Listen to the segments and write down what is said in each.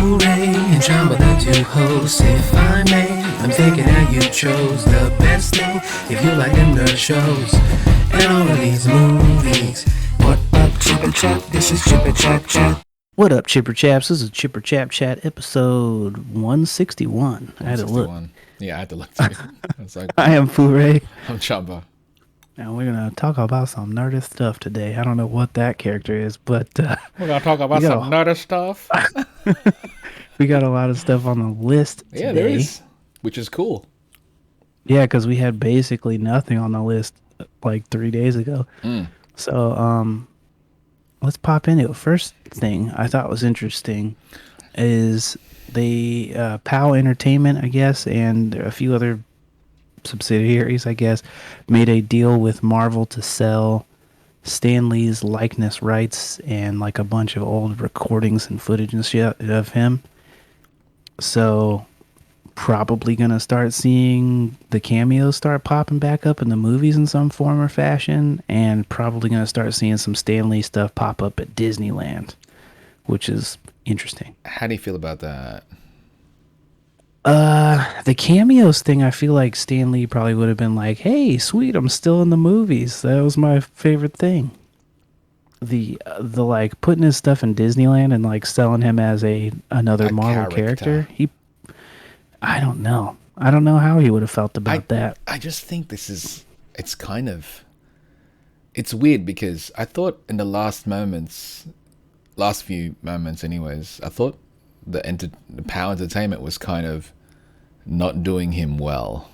FooRay and Chamba, the two hosts. If I may, I'm thinking that you chose the best thing. If you like them nerd shows and all of these movies. What up, Chap Chat? This is Chap Chat. What up, Chipper Chaps? This is Chipper Chap Chat episode 161. I had to look. Yeah, I had to look too. Like, I am FooRay. I'm Chamba. And we're going to talk about some nerdy stuff today. I don't know what that character is, but... we're going to talk about some nerdy stuff. We got a lot of stuff on the list today. Yeah, there is, which is cool. Yeah, because we had basically nothing on the list like 3 days ago. So, let's pop into it. First thing I thought was interesting is the Pow Entertainment, I guess, and a few other subsidiaries, I guess, made a deal with Marvel to sell Stan Lee's likeness rights and like a bunch of old recordings and footage and shit of him. So probably gonna start seeing the cameos start popping back up in the movies in some form or fashion, and probably gonna start seeing some Stan Lee stuff pop up at Disneyland, which is interesting. How do you feel about that? The cameos thing, I feel like Stan Lee probably would have been like, hey, sweet, I'm still in the movies. That was my favorite thing. The like putting his stuff in Disneyland and like selling him as another Marvel character. I don't know. I don't know how he would have felt about that. I just think it's weird because I thought in the last few moments anyways, I thought the Pow Entertainment was kind of not doing him well.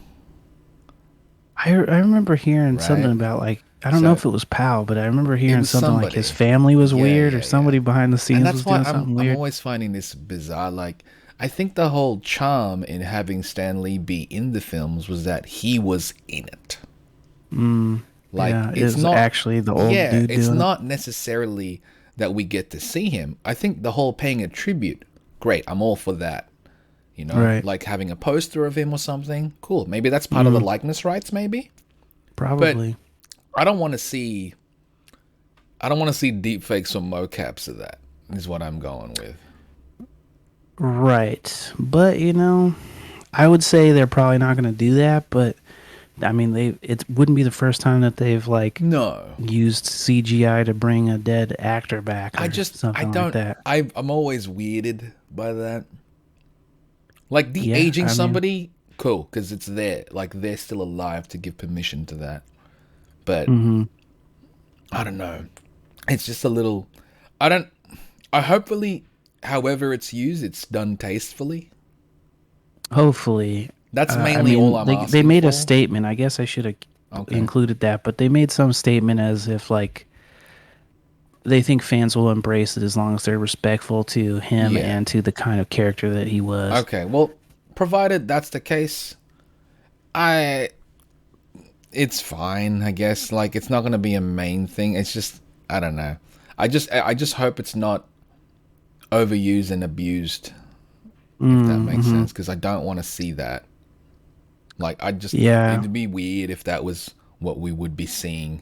I remember hearing something about like, I don't know if it was Pow, but I remember hearing something like his family was weird or somebody behind the scenes was doing something weird. I'm always finding this bizarre. Like, I think the whole charm in having Stan Lee be in the films was that he was in it. It's not actually the old dude. It's not necessarily that we get to see him. I think the whole paying a tribute, great. I'm all for that. You know, like having a poster of him or something. Cool. Maybe that's part of the likeness rights. Maybe. Probably. But I don't want to see deep fakes or mocaps of that. Is what I'm going with. Right. But, I would say they're probably not going to do that, but I mean, it wouldn't be the first time that they've used CGI to bring a dead actor back or something like that. I'm always weirded by that. Like de-aging somebody, cool, because it's there. Like they're still alive to give permission to that. But I don't know. It's just a little. Hopefully, however it's used, it's done tastefully. Hopefully. That's mainly all I'm asking. They made a statement. I guess I should have included that, but they made some statement as if like they think fans will embrace it as long as they're respectful to him and to the kind of character that he was. Okay, well, provided that's the case, it's fine, I guess. Like, it's not going to be a main thing. It's just, I don't know. I just hope it's not overused and abused, if that makes sense, because I don't want to see that. Like, it'd be weird if that was what we would be seeing,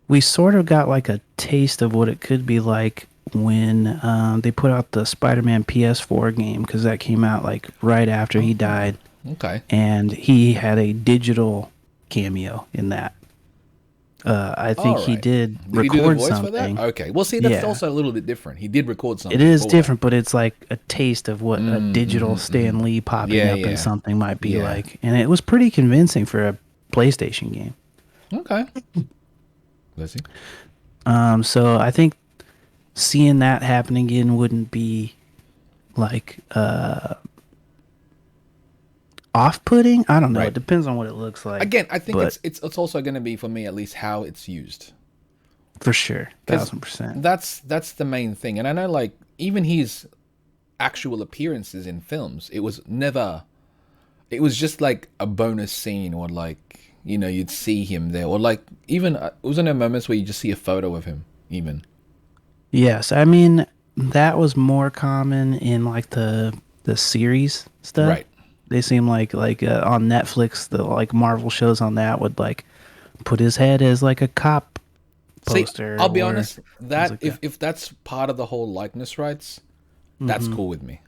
We sort of got like a taste of what it could be like when they put out the Spider-Man PS4 game, because that came out like right after he died. Okay. And he had a digital cameo in that. I think he did record something. For that? Okay. Well, see, that's also a little bit different. He did record something. It is different, but it's like a taste of what a digital Stan Lee popping up in something might be like. And it was pretty convincing for a PlayStation game. Okay. Let's see. So I think seeing that happen again wouldn't be like off-putting. I don't know. It depends on what it looks like. Again, I think it's also going to be, for me at least, how it's used. For sure, 1000%. That's the main thing. And I know, like, even his actual appearances in films, it was just like a bonus scene, or like, you'd see him there, or like even wasn't there moments where you just see a photo of him even? Yes, I mean that was more common in like the series stuff. Right. They seem like on Netflix, the like Marvel shows on that would like put his head as like a cop poster. See, I'll be honest, that if that's part of the whole likeness rights, That's cool with me.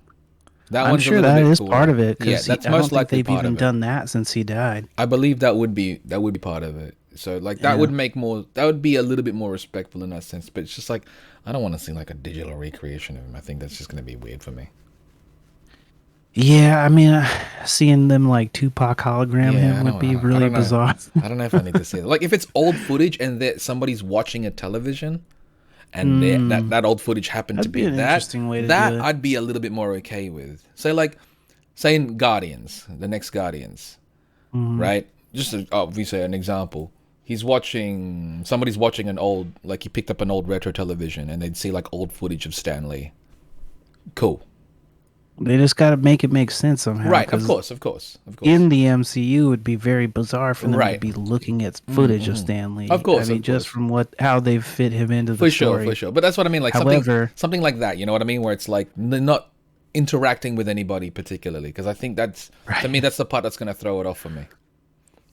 That I'm one's a sure little that bit is cooler. part of it. Yeah, Because that's I don't most think likely they've part even of it. done that since he died. I believe that would be part of it. So like that would make more. That would be a little bit more respectful in that sense. But it's just like I don't want to see like a digital recreation of him. I think that's just gonna be weird for me. Yeah, I mean, seeing them like Tupac hologram him would be really I don't know. bizarre. I don't know if I need to see it. Like if it's old footage and that somebody's watching a television, and that old footage happened to That'd be be an that, interesting way to that do it. I'd be a little bit more okay with. So like, saying Guardians, the next Guardians, right? Just obviously an example. Somebody's watching an old, like he picked up an old retro television and they'd see like old footage of Stan Lee. Cool. They just got to make it make sense somehow. Right, of 'cause course. in the MCU, it would be very bizarre for them to Right. be looking at footage of Stan Lee. Of course, I mean, of just course. from how they've fit him into the story. For sure. But that's what I mean. Like However- something like that. You know what I mean? Where it's like not interacting with anybody particularly, because I think to me that's the part that's going to throw it off for me.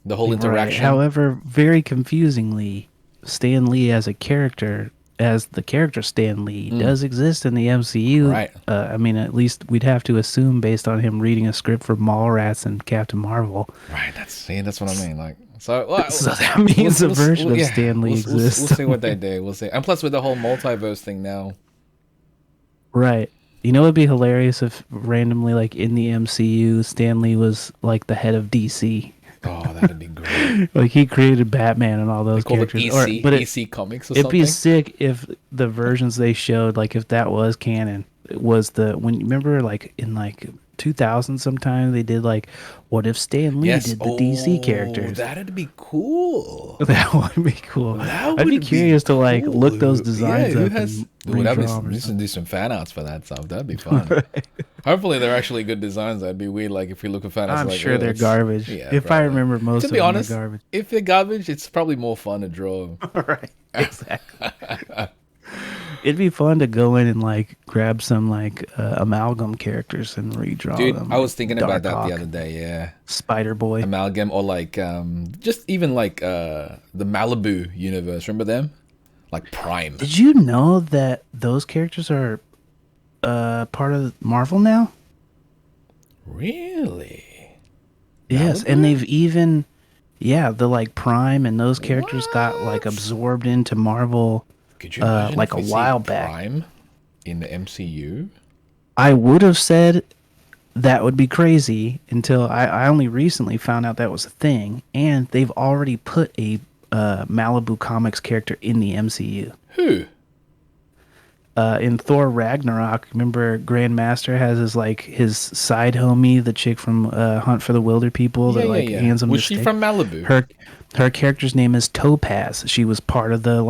The whole interaction. Right. However, very confusingly, Stan Lee as a character, as the character Stan Lee, does exist in the MCU. Right. I mean, at least we'd have to assume based on him reading a script for Mallrats and Captain Marvel. Right. That's what I mean. Like so. Well, So that means a version of Stan Lee exists. We'll see what they do. We'll see. And plus, with the whole multiverse thing now. Right. You know, it'd be hilarious if randomly, like in the MCU, Stan Lee was like the head of DC. Oh, that'd be great. Like he created Batman and all those Call it characters. EC, But EC Comics or it'd something. be sick if the versions they showed, like if that was canon, it was when you remember like in like 2000 sometime they did like, what if Stan Lee did the DC characters? That'd be cool. That would be cool. That I'd be would curious to like cool. look those designs who up has? and Well, redraw we should do some fan arts for that stuff. That'd be fun. Hopefully, they're actually good designs. That'd be weird. Like if we look at fan arts, I'm like, sure they're it's- garbage. Yeah, If I probably. remember, most To of be them honest, are garbage. if they're garbage, it's probably more fun to draw. Right. Exactly. It'd be fun to go in and like grab some like amalgam characters and redraw Dude, them. I was thinking about that Darkhawk, the other day. Yeah, Spider Boy. amalgam or like just even like the Malibu universe. Remember them? Like Prime. Did you know that those characters are part of Marvel now? Really? Yes, and they've even the like Prime and those characters got like absorbed into Marvel. Could you imagine like if a we see while back. Prime in the MCU? I would have said that would be crazy until I only recently found out that was a thing, and they've already put a Malibu Comics character in the MCU. Who? In Thor Ragnarok, remember Grandmaster has his side homie, the chick from Hunt for the Wilder People, that hands him Was the she stick. from Malibu? Her character's name is Topaz. She was part of the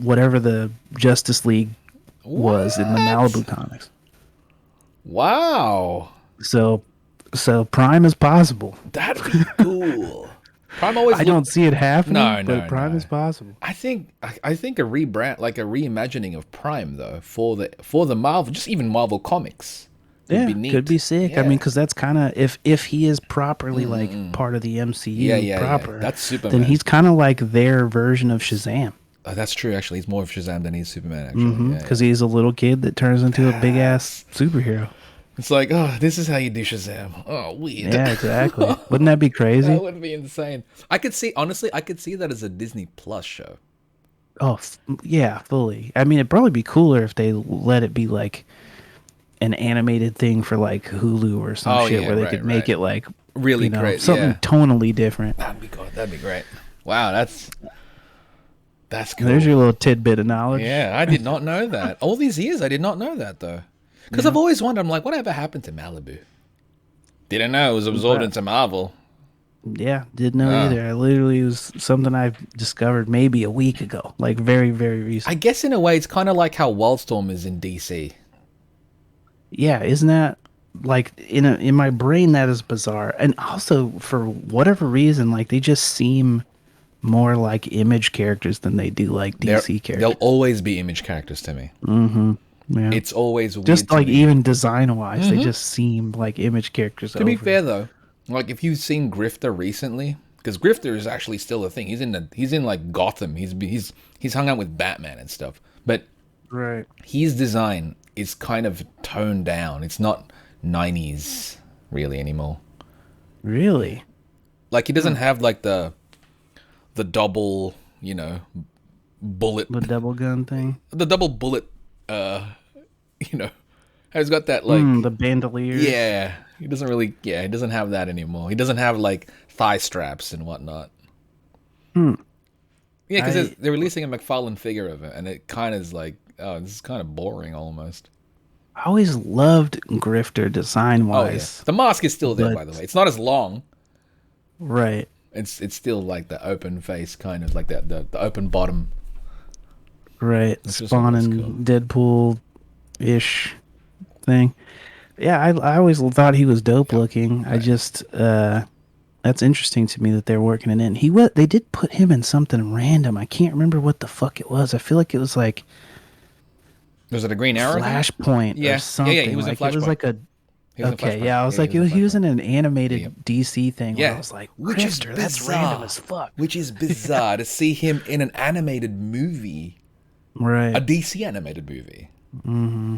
whatever the Justice League was in the Malibu comics. Wow. So Prime is possible. That'd be cool. Prime always I don't see it happening, No, but Prime is possible. I think a rebrand, like a reimagining of Prime though, for the Marvel, just even Marvel comics. Would be neat. Could be sick. Yeah. I mean, because that's kind of if he is properly like part of the MCU proper, That's Superman. then he's kind of like their version of Shazam. That's true. Actually, he's more of Shazam than he's Superman. Actually, Because he's a little kid that turns into a big ass superhero. it's like, oh, this is how you do Shazam. Oh, weird. Yeah, exactly. Wouldn't that be crazy? That would be insane. I could see that as a Disney Plus show. Oh, yeah, fully. I mean, it'd probably be cooler if they let it be like an animated thing for like Hulu or some shit where they could make it like really great, something tonally different. That'd be cool. That'd be great. Wow, that's cool. There's your little tidbit of knowledge. Yeah, I did not know that. All these years, I did not know that though. Because I've always wondered, I'm like, whatever happened to Malibu? Didn't know it was absorbed into Marvel. Yeah, didn't know either. I literally was something I discovered maybe a week ago, like very, very recent. I guess in a way, it's kind of like how Wildstorm is in DC. Yeah, isn't that like in my brain that is bizarre. And also for whatever reason, like they just seem more like Image characters than they do like DC characters. They'll always be Image characters to me. Yeah. It's always weird Just to like me. even design wise, they just seem like Image characters. To be fair though, like if you've seen Grifter recently, because Grifter is actually still a thing. He's in like Gotham. He's hung out with Batman and stuff. But right. his design is kind of toned down. It's not 90s really anymore. Really? Like he doesn't have like the double, bullet, The double gun thing? the double bullet, has got that like The bandoliers? yeah. He doesn't really he doesn't have that anymore. He doesn't have like thigh straps and whatnot. Yeah, because they're releasing a McFarlane figure of it, and it kind of is like, oh, this is kind of boring almost. I always loved Grifter design Oh yeah, wise. the mask is still there, but- by the way. It's not as long. Right. It's still like the open face, kind of like the open bottom. Right. That's just Spawn always and cool. Deadpool-ish thing. Yeah, I always thought he was dope looking. I just that's interesting to me that they're working it in. They did put him in something random. I can't remember what the fuck it was. I feel like it was like Was it a Green Arrow? thing? Flashpoint Yeah. or something. Yeah, he was in like, it was Flashpoint. like a He was in okay, Flashpoint. yeah. I was like, he he was in in an animated Yep. DC thing. Yeah. Where I was like, Which is Grifter, that's bizarre. random as fuck. Which is bizarre to see him in an animated movie, Right. a DC animated movie. Mm-hmm.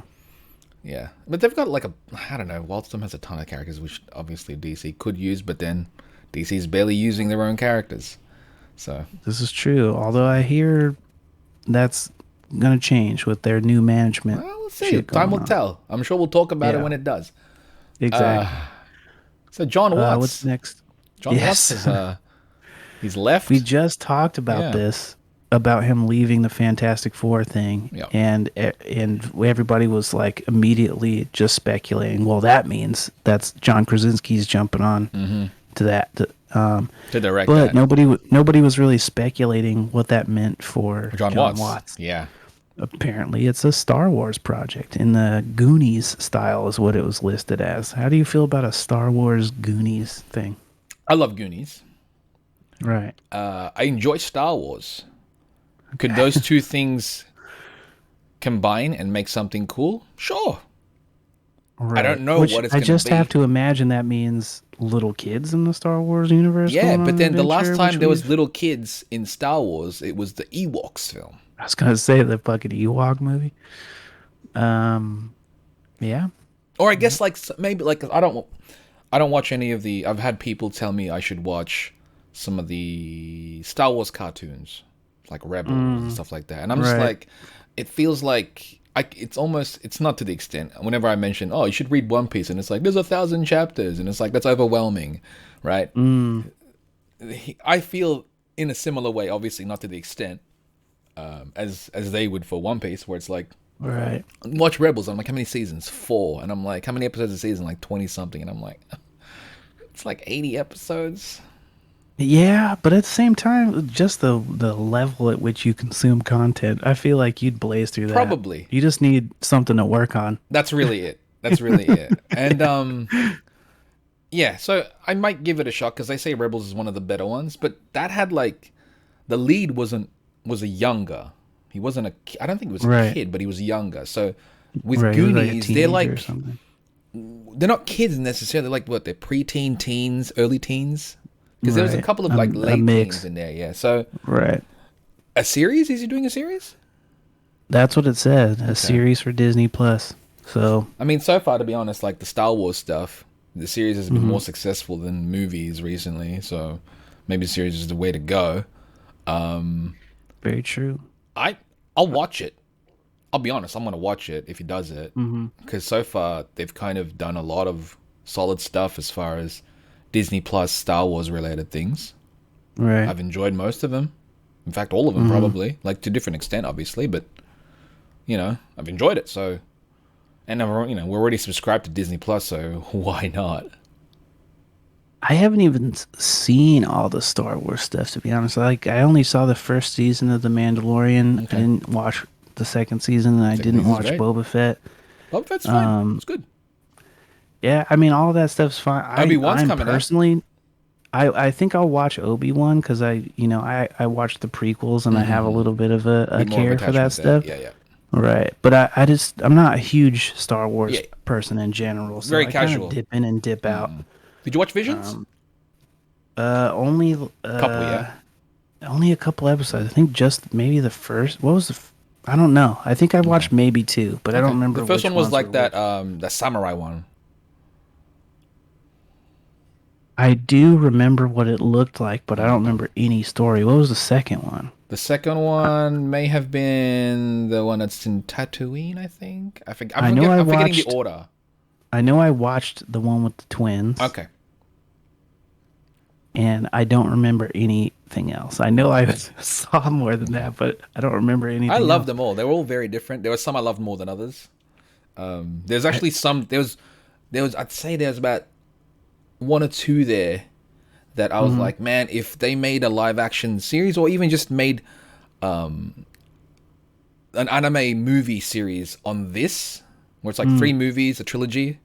Yeah, but they've got like I don't know. Wildstorm has a ton of characters, which obviously DC could use, but then DC's barely using their own characters. So This is true. Although I hear that's gonna change with their new management. well, we'll see. shit Time will going on. tell. I'm sure we'll talk about it Yeah. when it does. Exactly. So Jon Watts. What's next? Jon Yes. Watts is he's left. We just talked about Yeah. this, about him leaving the Fantastic Four thing, Yeah. and everybody was like immediately just speculating. Well, that means that's John Krasinski's jumping on to that. to direct But that. nobody was really speculating what that meant for Jon Watts. Yeah. Apparently, it's a Star Wars project in the Goonies style, is what it was listed as. How do you feel about a Star Wars Goonies thing? I love Goonies. Right. I enjoy Star Wars. Could those two things combine and make something cool? Sure. Right. don't know what it's I gonna just be. have to imagine that means little kids in the Star Wars universe. Yeah, going on but an then the last adventure, time there was which little kids in Star Wars, it was the Ewoks film. I was gonna say the fucking Ewok movie. Yeah. Or I guess like maybe like I don't watch any of the. I've had people tell me I should watch some of the Star Wars cartoons, like Rebels and stuff like that, and I'm just Right. like, it feels like it's not to the extent. Whenever I mention, oh, you should read One Piece, and it's like there's 1,000 chapters, and it's like that's overwhelming, right? I feel in a similar way, obviously not to the extent as they would for One Piece, where it's like. Right. Watch Rebels. I'm like, how many seasons? 4. And I'm like, how many episodes a season? Like 20 something. And I'm like, it's like 80 episodes. Yeah, but at the same time, just the level at which you consume content, I feel like you'd blaze through that. Probably. You just need something to work on. That's really it. That's really it. And yeah, so I might give it a shot because they say Rebels is one of the better ones. But that had like, the lead was a younger. He wasn't I don't think he was a Right. kid, but he was younger. So with Right, he was like a Goonies, they're teenager or like, something. they're not kids necessarily. They're like what? They're preteen, teens, early teens. Because there was a Right. couple of like A late mix. teens in there. Yeah. So Right. a series? Is he doing a series? That's what it said. A series for Disney Plus. So I mean, so far, to be honest, like the Star Wars stuff, the series has been Mm-hmm. more successful than movies recently. So maybe the series is the way to go. very true. I'll watch it. I'll be honest, I'm gonna watch it if he does it, because so far they've kind of done a lot of solid stuff as far as Disney Plus Star Wars related things. Right. I've enjoyed most of them. In fact, all of them probably, like to different extent, obviously, but I've enjoyed it. So, and we're already subscribed to Disney Plus, so why not? I haven't even seen all the Star Wars stuff, to be honest. Like, I only saw the first season of The Mandalorian. Okay. I didn't watch the second season, and I Second didn't season's watch great. Boba Fett. Oh, that's fine. It's good. Yeah, I mean, all of that stuff's fine. Obi-Wan's I'm coming out. personally, I think I'll watch Obi-Wan because I watched the prequels and I have a little bit of a Bit more of care for that attachment stuff. there. Yeah. Right, but I'm not a huge Star Wars Yeah. person in general. So Very I kinda casual. dip in and dip out. Did you watch Visions? Only Couple, yeah. only a couple episodes. I think just maybe the first. What was I don't know. I think I watched maybe 2, but I don't Okay. remember. The first which one was ones like were that, which. the samurai one. I do remember what it looked like, but I don't Mm. remember any story. What was the second one? The second one may have been the one that's in Tatooine, I think. I know I I'm forgetting the watched. order. I know I watched the one with the twins, Okay. and I don't remember anything else. I know I saw more than that, but I don't remember I anything loved else. them all. They were all very different. There were some I loved more than others. There's actually some. There was. I'd say there's about one or two there that I was Mhm. like, man, if they made a live action series or even just made an anime movie series on this, where it's like three movies, a trilogy,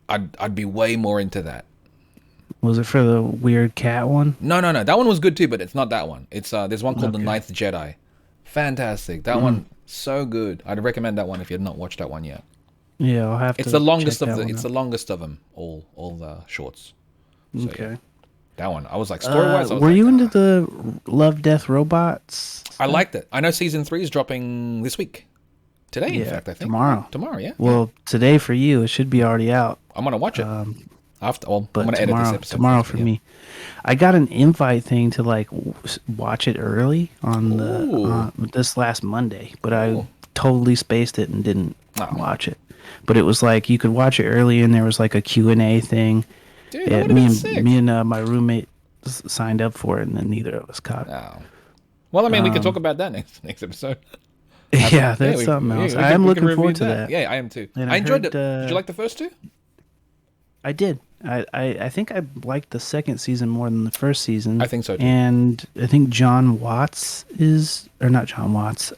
I'd be way more into that. Was it for the weird cat one? No, no, no. That one was good too, but it's not that one. It's there's one called The Okay. Ninth Jedi. Fantastic. That Mm. one so good. I'd recommend that one if you had not watched that one yet. Yeah, I'll have It's to the longest check of that the one it's out. the longest of them, all the shorts. So yeah. Okay. That one. I was like story wise, I was Were like, you into ah. the Love, Death, Robots I stuff? liked it. I know season 3 is dropping this week. Today, in Yeah, fact, I think. tomorrow. Tomorrow, yeah. Yeah. Well, today for you, it should be already out. I'm gonna watch it. After I'm But gonna edit this episode tomorrow first, for but yeah. me. I got an invite thing to like watch it early on the Ooh. this last Monday, but I Ooh. totally spaced it and didn't Oh. watch it. But it was like you could watch it early, and there was like a Q&A thing. Dude, that would have Me been and sick. my roommate signed up for it, and then neither of us caught it. Oh. Well, I mean, we can talk about that next episode. Yeah, Yeah, that's something else. I we am can looking review forward to that. Yeah, I am too. And I I enjoyed heard, it. Did you like the first two? I did. I think I liked the second season more than the first season. I think so, too. And I think Jon Watts or not Jon Watts,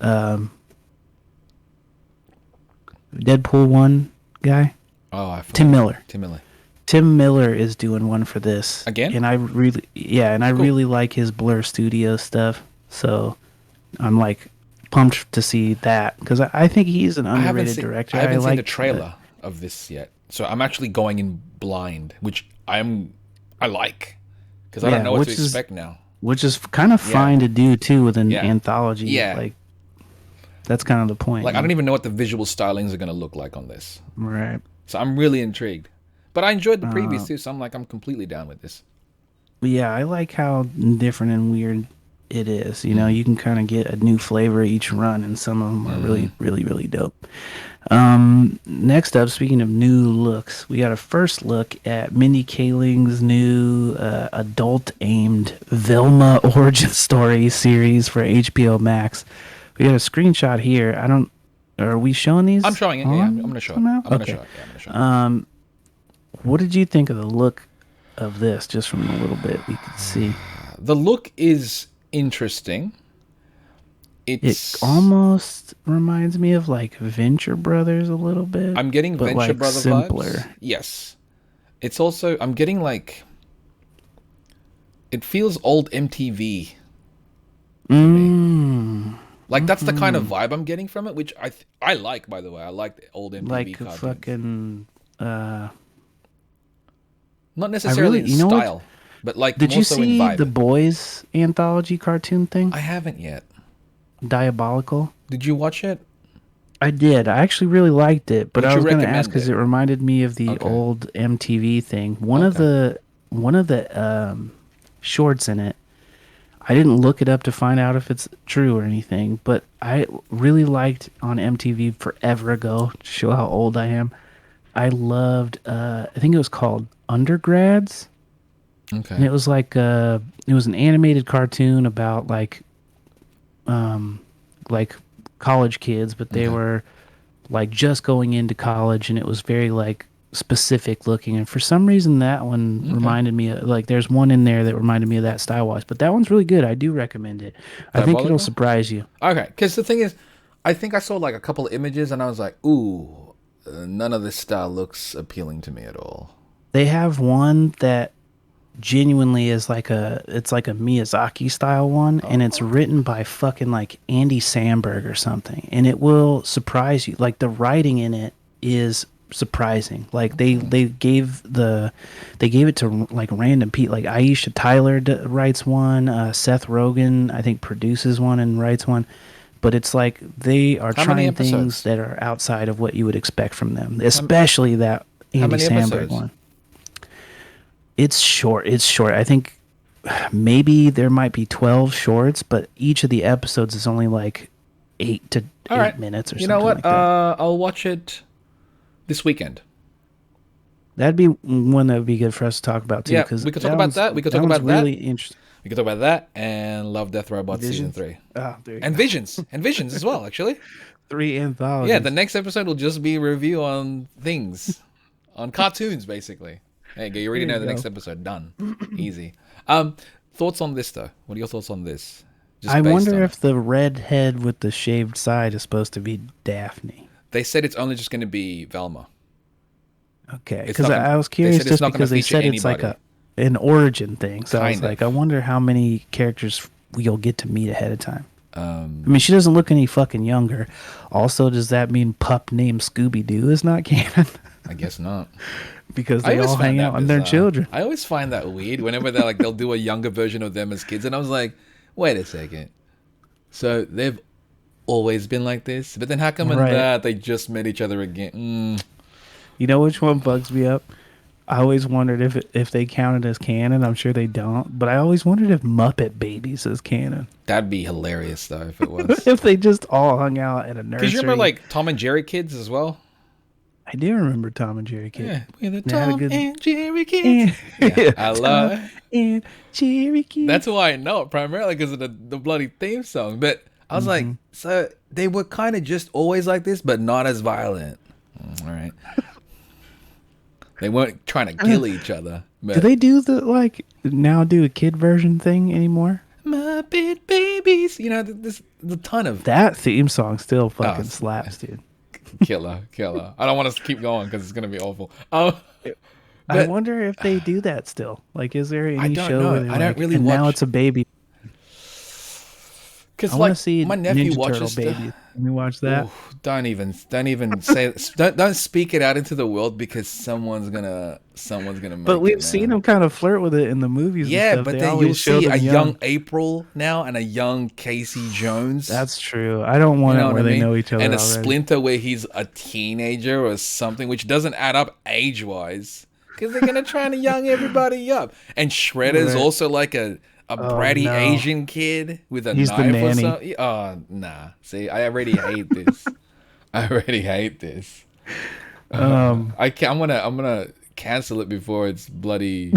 Deadpool 1 guy, Oh, I forgot. Tim Miller. Tim Miller. Tim Miller is doing one for this Again? and I really like his Blur Studio stuff. So I'm like pumped to see that because I think he's an underrated director. I haven't seen like the trailer of this yet, so I'm actually going in blind, which I like because I don't Yeah, know what to which is- expect now. which is kind of fine to do too with an Yeah. anthology. Yeah. Like that's kind of the point. Like I don't even know what the visual stylings are going to look like on this, Right. so I'm really intrigued. But I enjoyed the previous too, so I'm completely down with this. But yeah, I like how different and weird it is. You know, you can kind of get a new flavor each run, and some of them are really, really, really dope. Next up, speaking of new looks, we got a first look at Mindy Kaling's new adult-aimed Velma origin story series for HBO Max. We got a screenshot here. Are we showing these? I'm showing it. Yeah, I'm going to show it. somehow? I'm going to Okay. show it. Yeah, I'm going to show it. What did you think of the look of this, just from a little bit we could see? The look is interesting. It almost reminds me of like Venture Brothers a little bit. I'm getting but Venture like Brother simpler. vibes. Yes. It's also I'm getting like it feels old MTV. Like that's the kind of vibe I'm getting from it, which I like, by the way. I like the old MTV Like cartoons. fucking. Not necessarily in you know what? style, but like Did more you so in see vibe. the Boys anthology cartoon thing? I haven't yet. Diabolical. Did you watch it? I did. I actually really liked it, but Would I you was going to recommend ask because it? it reminded me of the Okay. old MTV thing. One of the shorts in it. I didn't look it up to find out if it's true or anything, but I really liked on MTV forever ago to show how old I am. I loved. I think it was called Undergrads. Okay. And it was like it was an animated cartoon about like college kids, but they were like just going into college, and it was very like specific looking. And for some reason, that one reminded me of, like there's one in there that reminded me of that style wise. But that one's really good. I do recommend it. I think it'll Diabolical? surprise you. Okay, because the thing is, I think I saw like a couple of images and I was like, ooh, none of this style looks appealing to me at all. They have one that genuinely is like it's like a Miyazaki style one, and it's written by fucking like Andy Samberg or something, and it will surprise you. Like the writing in it is surprising. Like they gave it to like random people. Like Aisha Tyler writes one, Seth Rogen I think produces one and writes one. but it's like they are How many trying episodes? things that are outside of what you would expect from them, especially that Andy many Samberg episodes? one. It's short. It's short. I think maybe there might be 12 shorts, but each of the episodes is only like 8 to All 8 right. minutes or You something know what? like that. I'll watch it this weekend. That'd be one that would be good for us to talk about too. Yeah, Because we could talk about that. We could talk one's about that. really interesting. We could talk about that and Love, Death, Robots season Visions? 3. Oh, there you And go. Visions. And Visions as well, actually. 3 anthologies. Yeah, the next episode will just be a review on things. On cartoons, basically. There you go. You already There know you the go. next episode. Done. Easy. Thoughts on this, though? What are your thoughts on this? Just I based wonder on if it. the red head with the shaved side is supposed to be Daphne. They said it's only just going to be Velma. Okay, It's because not gonna- I was they curious said it's just not gonna because they feature said it's like anybody. an origin thing. So I was Kind of. like, I wonder how many characters we'll get to meet ahead of time. I mean, she doesn't look any fucking younger. Also, does that mean pup named Scooby Doo is not canon? I guess not. Because I they always all find hang that out with their bizarre. children. I always find that weird whenever they're like they'll do a younger version of them as kids, and I was like, wait a second. So they've always been like this, but then how come in Right. that they just met each other again? You know which one bugs me up? I always wondered if they counted as canon. I'm sure they don't, but I always wondered if Muppet Babies is canon. That'd be hilarious though if it was. If they just all hung out at a nursery. Because you remember like Tom and Jerry kids as well. I do remember Tom and Jerry Kid. Yeah, we're the They had a Tom good- and Jerry kids. Yeah, I love it. And Jerry Kid. That's why I know it primarily because of the bloody theme song. But I was like, so they were kind of just always like this, but not as violent. All right. They weren't trying to kill each other. But Do they do do a kid version thing anymore? Muppet Babies. You know, there's a ton of That theme song still fucking Oh, slaps, dude. killer. I don't want us to keep going because it's going to be awful. I But- wonder if they do that still. Like, is there any I don't show know. where they're I don't like, really and now watch- it's a baby. Because I want to like see my nephew Ninja watches Turtle baby. Can we watch that? Ooh, don't even say don't speak it out into the world because someone's gonna make But we've it, seen man. them kind of flirt with it in the movies. Yeah, and stuff. but They then always you'll show see them a young April now and a young Casey Jones. That's true. I don't want You know it what where I they mean? know each other and a already. Splinter where he's a teenager or something, which doesn't add up age wise because they're gonna try to young everybody up. And Shredder's Right. also like a bratty no. Asian kid with a He's the knife or nanny. something. Oh nah. See, I already hate this. I already hate this. I can't, I'm gonna cancel it before it's bloody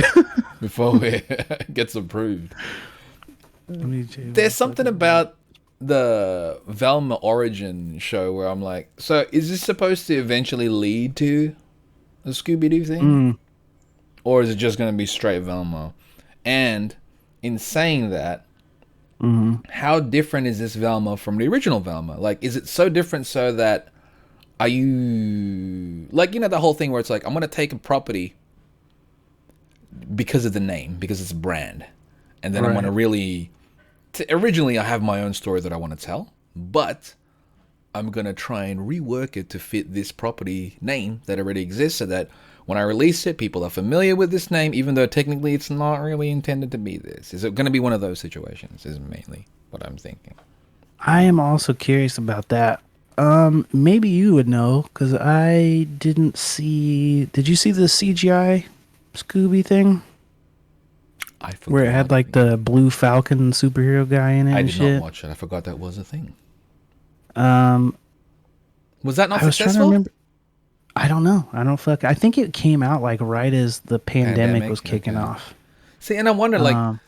before it gets approved. Let me change There's my something fucking- about the Velma origin show where I'm like, so is this supposed to eventually lead to a Scooby-Doo thing? Or is it just going to be straight Velma? And in saying that, how different is this Velma from the original Velma? Like, is it so different so that are you... Like, you know, the whole thing where it's like, I'm going to take a property because of the name, because it's a brand. And then I'm going to really... Originally, I have my own story that I want to tell, but I'm going to try and rework it to fit this property name that already exists so that when I release it, people are familiar with this name, even though technically it's not really intended to be this. Is it going to be one of those situations is mainly what I'm thinking. I am also curious about that. Maybe you would know because I didn't see. Did you see the CGI Scooby thing I forgot. where it had like the Blue Falcon superhero guy in it? I and did shit? not watch it. I forgot that was a thing. Um, Was that not I was trying to successful? remember. I don't know. I think it came out like right as the pandemic was kicking Okay. off. See, and I wonder, like, Um,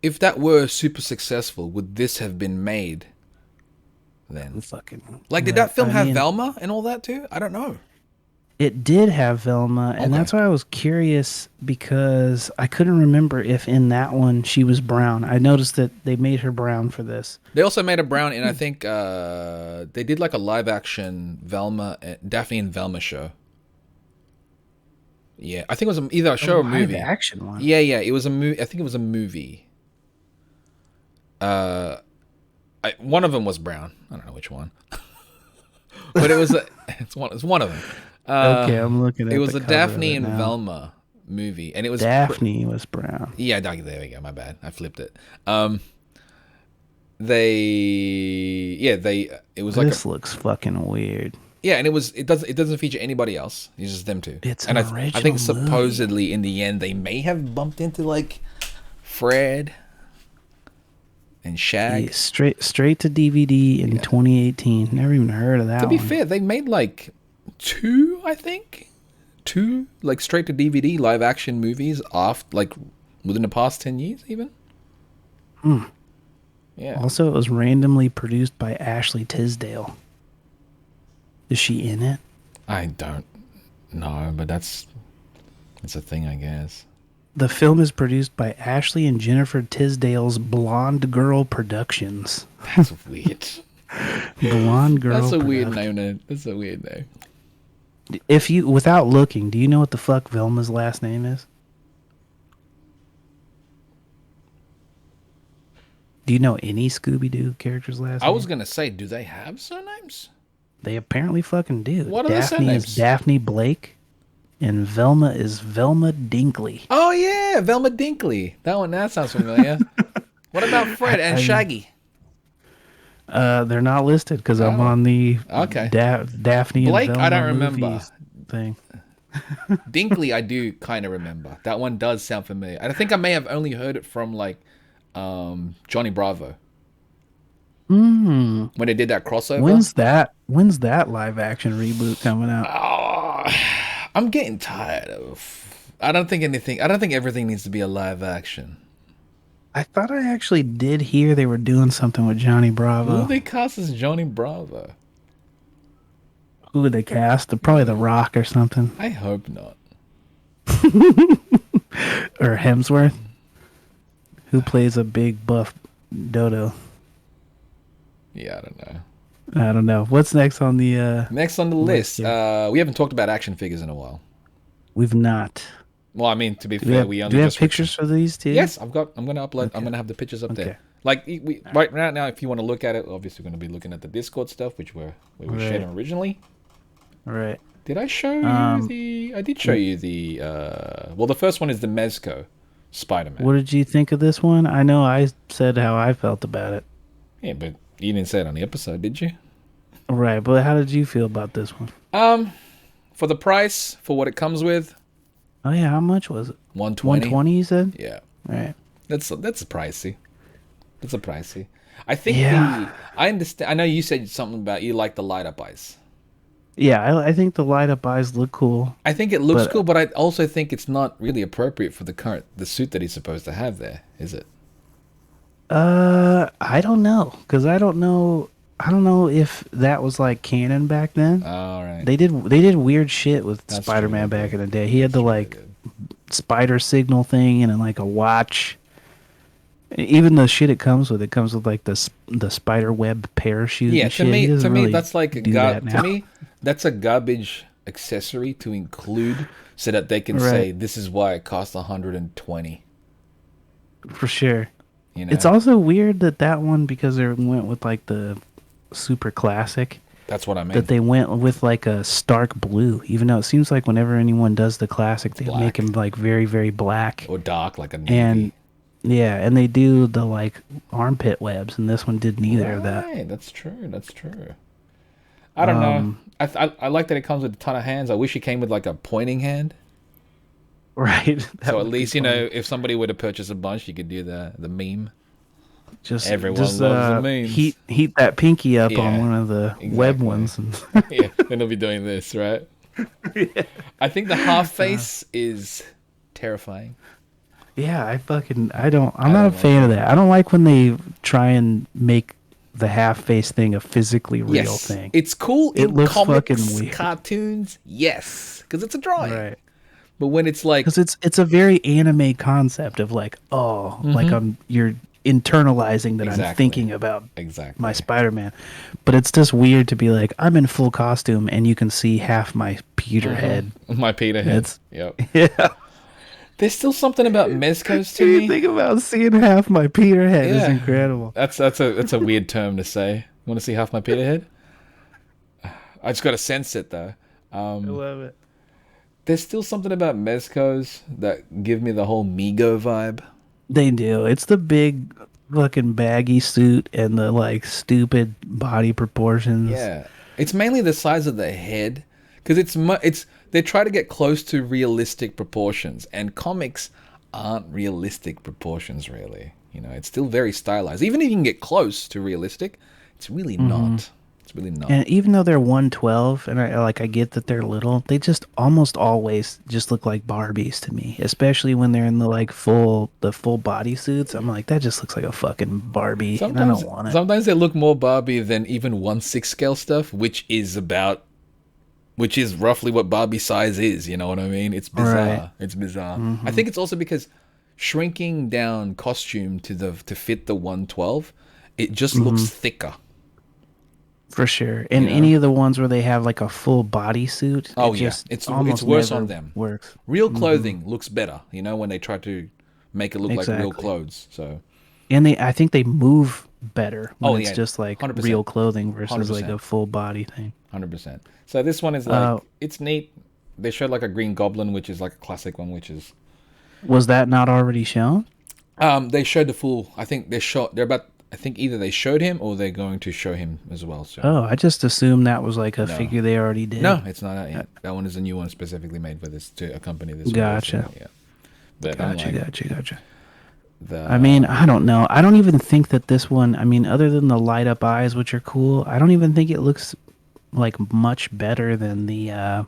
if that were super successful, would this have been made then? fucking Like, did that film I have mean, Velma and all that too? I don't know. It did have Velma, and Okay. that's why I was curious because I couldn't remember if in that one she was brown. I noticed that they made her brown for this. They also made a brown, and I think they did like a live action Daphne and Velma show. Yeah, I think it was either a show or a movie. Action one. Yeah, it was a movie. I think it was a movie. One of them was brown. I don't know which one, but it was it's one of them. Okay, I'm looking at It was the a cover of Daphne it and now. Velma movie, and it was Daphne was brown. yeah, there we go. My bad. I flipped it. it was like This looks fucking weird. yeah, and it doesn't feature anybody else. It's just them two. It's and an I think original supposedly in the end they may have bumped into like Fred and Shag. Yeah, straight to DVD in 2018. Never even heard of that. To be one. fair, they made like two like straight to DVD live action movies after like within the past 10 years even. Yeah. Also, it was randomly produced by Ashley Tisdale. Is she in it? I don't know, but that's a thing, I guess. The film is produced by Ashley and Jennifer Tisdale's Blonde Girl Productions. That's weird. Blonde Girl. That's a weird name. That's a weird name. If you, without looking, do you know what the fuck Velma's last name is? Do you know any Scooby-Doo character's last name? I was gonna say, do they have surnames? They apparently fucking do. What are the Daphne surnames? is Daphne Blake, and Velma is Velma Dinkley. Oh yeah, Velma Dinkley. That sounds familiar. What about Fred and Shaggy? They're not listed because I'm on the Daphne Blake, and Velma I don't remember. movies thing. Dinkley, I do kind of remember. That one does sound familiar. And I think I may have only heard it from like Johnny Bravo. When they did that crossover. When's that live action reboot coming out? Oh, I'm getting tired of. I don't think everything needs to be a live action. I thought I actually did hear they were doing something with Johnny Bravo. Who they cast as Johnny Bravo? Who would they cast? Probably The Rock or something. I hope not. Or Hemsworth, who plays a big buff dodo. Yeah, I don't know. I don't know. What's next on the Next on the list? We haven't talked about action figures in a while. We've not. Well, I mean, to be fair, we only do you have just pictures for these two? Yes, I'm gonna upload. Okay. I'm gonna have the pictures up there. Like right now, if you want to look at it, obviously we're gonna be looking at the Discord stuff, which we shared originally. All right. Did I show you the? I did show you the. Well, the first one is the Mezco Spider-Man. What did you think of this one? I know I said how I felt about it. Yeah, but you didn't say it on the episode, did you? Right, but how did you feel about this one? For the price, for what it comes with. Oh yeah, how much was it? 120. 120, you said? Yeah. Right. That's pricey. That's a pricey. I think I understand. I know you said something about you like the light up eyes. Yeah, I think the light up eyes look cool. I think it looks cool, but I also think it's not really appropriate for the suit that he's supposed to have there, is it? I don't know, because I don't know if that was like canon back then. All right. They did weird shit with Spider-Man back in the day. He had the like spider signal thing and then like a watch. Even the shit it comes with like the spider web parachute. Yeah, and to shit. me that's like to me that's a garbage accessory to include so that they can say this is why it costs 120. For sure. You know? It's also weird that one, because they went with like the super classic. That's what I mean. That they went with like a stark blue, even though it seems like whenever anyone does the classic, they make him like very, very black or dark, like a navy. And they do the like armpit webs, and this one did neither of that. Right, that's true. I don't know. I like that it comes with a ton of hands. I wish it came with like a pointing hand. Right. So at least, if somebody were to purchase a bunch, you could do the meme. Everyone loves the memes. Heat that pinky up on one of the web ones. Yeah, then they'll be doing this, right? Yeah. I think the half face is terrifying. Yeah, I'm not a fan of that. I don't like when they try and make the half face thing a physically real thing. It's cool it in looks comics, fucking weird. Cartoons, yes, because it's a drawing. Right. But when it's like, because it's a very anime concept of like, like you're internalizing that I'm thinking about my Spider-Man, but it's just weird to be like, I'm in full costume and you can see half my Peter head. My Peter head. Yeah. There's still something about Mezco's to me. Think about seeing half my Peter head is incredible. That's a weird term to say. You want to see half my Peter head? I just got to sense it though. I love it. There's still something about Mezco's that give me the whole Mego vibe. They do. It's the big fucking baggy suit and the like stupid body proportions. Yeah, it's mainly the size of the head because it's they try to get close to realistic proportions, and comics aren't realistic proportions really. You know, it's still very stylized. Even if you can get close to realistic, it's really not. It's really not. And even though they're 112, and I get that they're little, they just almost always just look like Barbies to me. Especially when they're in the full body suits. I'm like, that just looks like a fucking Barbie, and I don't want it. Sometimes they look more Barbie than even 1/6 scale stuff, which is roughly what Barbie size is. You know what I mean? It's bizarre. Right. It's bizarre. I think it's also because shrinking down costume to fit the 112, it just looks thicker. For sure. And any of the ones where they have like a full body suit, it's almost worse never on them. Works. Real clothing looks better, you know, when they try to make it look like real clothes. So, And I think they move better when it's yeah, just like 100%. real clothing versus like 100%. a full body thing. 100%. So this one is like it's neat. They showed like a Green Goblin, which is like a classic one, which is Was that not already shown? they showed the full. I think I think either they showed him or they're going to show him as well. So Oh, I just assumed that was like a figure they already did. no, it's not out yet. That one is a new one specifically made for this to accompany this. Gotcha. One, so, yeah. But Gotcha. I mean, I don't know. I don't even think that this one, I mean, other than the light up eyes, which are cool, I don't even think it looks like much better than the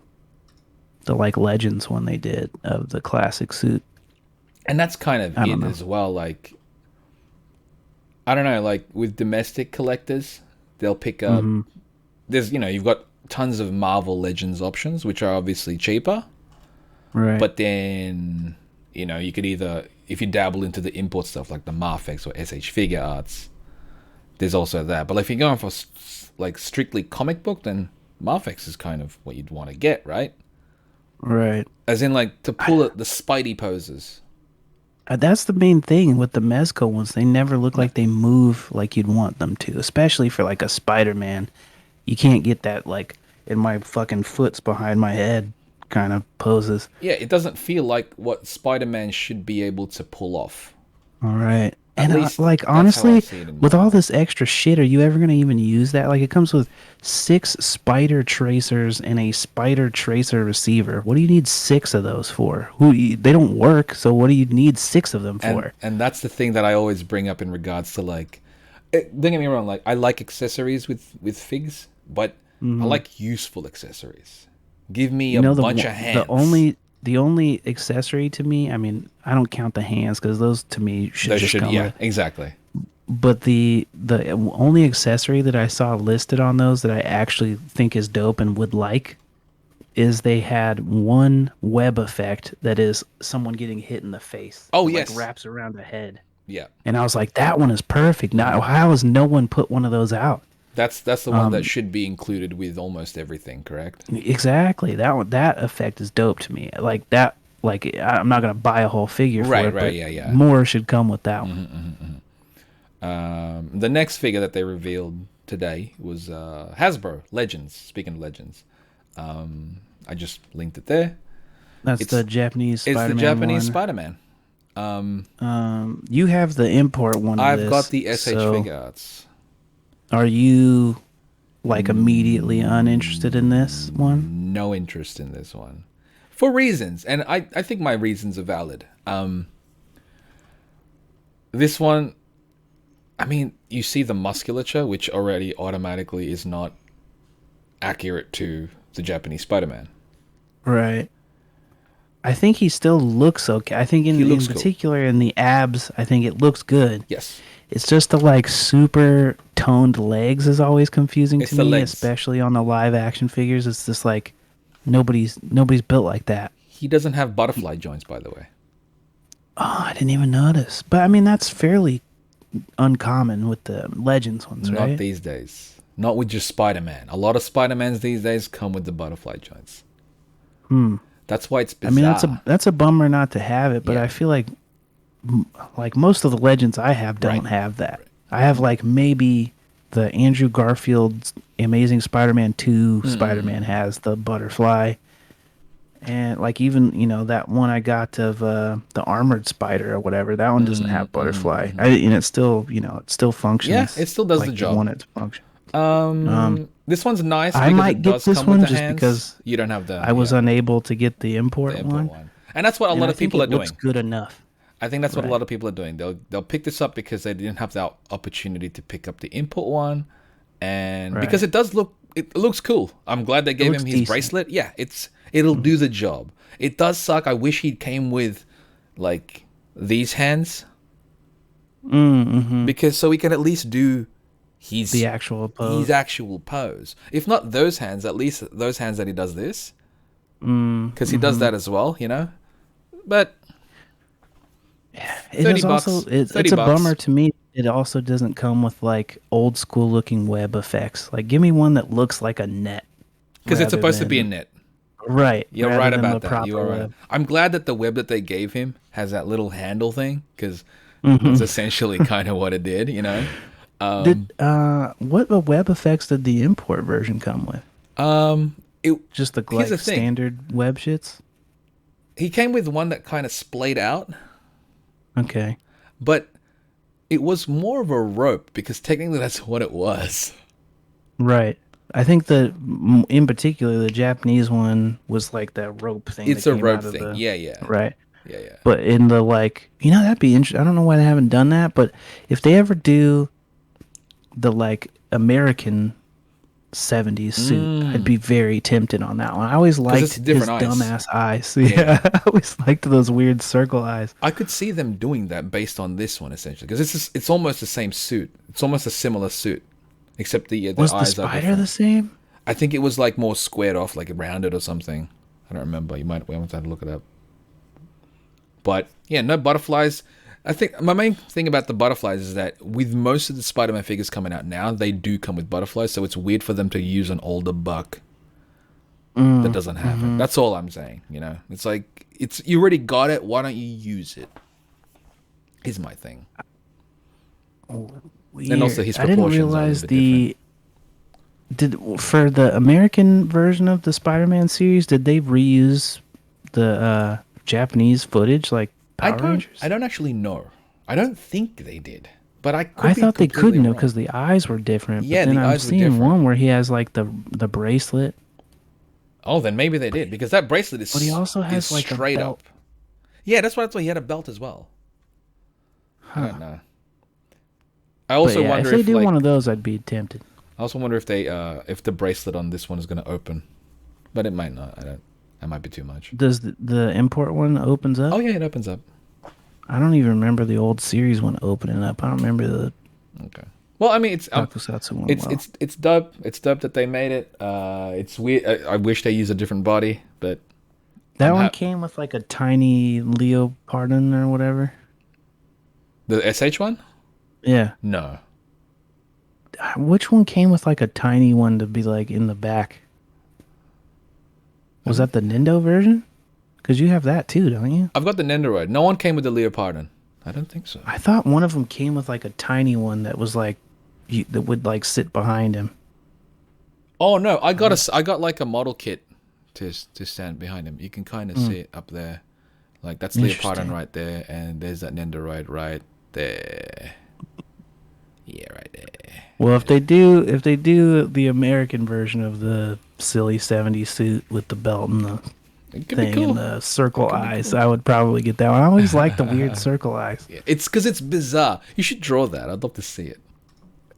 like Legends one they did of the classic suit. And that's kind of I don't it know. as well. Like, I don't know, like with domestic collectors, they'll pick up. There's, you've got tons of Marvel Legends options, which are obviously cheaper. Right. But then, you could either, if you dabble into the import stuff like the Marfex or SH Figure Arts, there's also that. But if you're going for like strictly comic book, then Marfex is kind of what you'd want to get, right? Right. As in, like, to pull the Spidey poses. That's the main thing with the Mezco ones. They never look like they move like you'd want them to, especially for like a Spider-Man. You can't get that like in my fucking foot's behind my head kind of poses. Yeah, it doesn't feel like what Spider-Man should be able to pull off. All right. At And least like that's how I honestly, see it in with Marvel. all this extra shit, are you ever gonna even use that? Like it comes with 6 spider tracers and a spider tracer receiver. What do you need 6 of those for? They don't work, so what do you need 6 of them for? And that's the thing that I always bring up in regards to like, don't get me wrong, like I like accessories with figs, but I like useful accessories. Give me a bunch of hands. The only accessory to me, I mean, I don't count the hands because those to me should just come with. Exactly. But the only accessory that I saw listed on those that I actually think is dope and would like is they had one web effect that is someone getting hit in the face. Oh, It, yes. like wraps around the head. Yeah, And I was like, that one is perfect. Now, how has no one put one of those out? that's the one that should be included with almost everything, correct? Exactly. That effect is dope to me. Like that. Like I'm not gonna buy a whole figure for it, but yeah. more should come with that one. The next figure that they revealed today was Hasbro Legends. Speaking of Legends, I just linked it there. That's the Japanese Spider-Man. It's the Japanese one. Spider-Man. You have the import one. Of I've got this, the SH so Figure Arts. Are you like immediately uninterested in this one? No interest in this one. For reasons, and I think my reasons are valid. This one, I mean, you see the musculature, which already automatically is not accurate to the Japanese Spider-Man. Right. I think he still looks okay. I think in looks cool. particular in the abs, I think it looks good. Yes. It's just the like super toned legs is always confusing It's to the me, legs. especially on the live action figures. It's just like nobody's built like that. He doesn't have butterfly joints, by the way. Oh, I didn't even notice. But I mean, that's fairly uncommon with the Legends ones, right? Not these days. Not with just Spider-Man. A lot of Spider-Mans these days come with the butterfly joints. That's why it's I bizarre. mean, that's a bummer not to have it, but Yeah. I feel like most of the Legends I have don't have that. I have like maybe the Andrew Garfield's Amazing Spider-Man 2 Spider-Man has the butterfly, And like even that one I got of the armored spider or whatever, that one doesn't have butterfly. And it still it still Yeah, functions. it still does like the you job. want it to function. This one's nice I because might it get does this come one with the just hands. because You don't have the. I was unable to get the import, the import one. one, and that's what a And lot I of think people it are doing. looks good enough. I think that's what a Right. lot of people are doing. They'll pick this up because they didn't have the opportunity to pick up the import one, and because Right. it looks cool. I'm glad they gave him looks his decent. bracelet. Yeah, it'll do the job. It does suck. I wish he came with like these hands because so he can at least do The actual pose. his actual pose. If not those hands, at least those hands that he does this because he does that as well. But It 30 is also bucks, it's 30 a bucks. bummer to me. It also doesn't come with like old school looking web effects. Like, give me one that looks like a net. Because it's rather supposed to be a than- net. Right. You're rather right than about the that. You proper are right. web. I'm glad that the web that they gave him has that little handle thing because that's essentially kind of what it did. What web effects did the import version come with? Just the Here's the like thing. standard web shits. He came with one that kind of splayed out, Okay. but it was more of a rope because technically that's what it was. Right. I think in particular the Japanese one was like that rope thing. It's that a came rope out of thing. the- Yeah. Right. Yeah. But in the that'd be interesting. I don't know why they haven't done that, but if they ever do the like American 70s suit, I'd be very tempted on that one. I always liked it's his different eyes. dumbass eyes. Yeah, I always liked those weird circle eyes. I could see them doing that based on this one essentially because it's almost the same suit. It's almost a similar suit, except the Was the eyes are spider different. the same? I think it was like more squared off, like rounded or something. I don't remember. We might have to look it up. But yeah, no butterflies. I think my main thing about the butterflies is that with most of the Spider-Man figures coming out now, they do come with butterflies, so it's weird for them to use an older buck that doesn't have it. That's all I'm saying. It's like you already got it. Why don't you use it? Is my thing. Weird. And also his I didn't proportions are a realize little bit for the American version of the Spider-Man series, did they reuse the Japanese footage like Power Rangers? I don't actually know. I don't think they did, but I I thought they could know because the eyes were different. Yeah, but then the I'm eyes were seeing different. one where he has like the bracelet, Oh, then maybe they did because that bracelet is. but he also has is like a straight belt. up. Yeah, that's why he had a belt as well. I don't know. I But also yeah, wonder if they if do like, one of those, I'd be tempted. I also wonder if they if the bracelet on this one is going to open, but it might not. I don't. That might be too much. Does the import one opens up? Oh yeah, it opens up. I don't even remember the old series one opening up. I don't remember the Okay. Well, I mean, it's Tokusatsu one. it's dope. It's dope that they made it. It's weird. I wish they used a different body, but that one came with like a tiny leopardon or whatever. the SH one. Yeah. No. Which one came with like a tiny one to be like in the back? Was that the Nintendo version? Because you have that too, don't you? I've got the Nendoroid. No one came with the Leopardon. I don't think so. I thought one of them came with like a tiny one that was like that would like sit behind him. Oh no, I got like a model kit to stand behind him. You can kind of see it up there. Like that's Leopardon right there, and there's that Nendoroid right there. Yeah, right there. Well, if they do the American version of the silly 70s suit with the belt and the It could be thing cool. and the circle eyes, I would probably get that one. I always like the weird circle eyes. Yeah, it's because it's bizarre. You should draw that. I'd love to see it.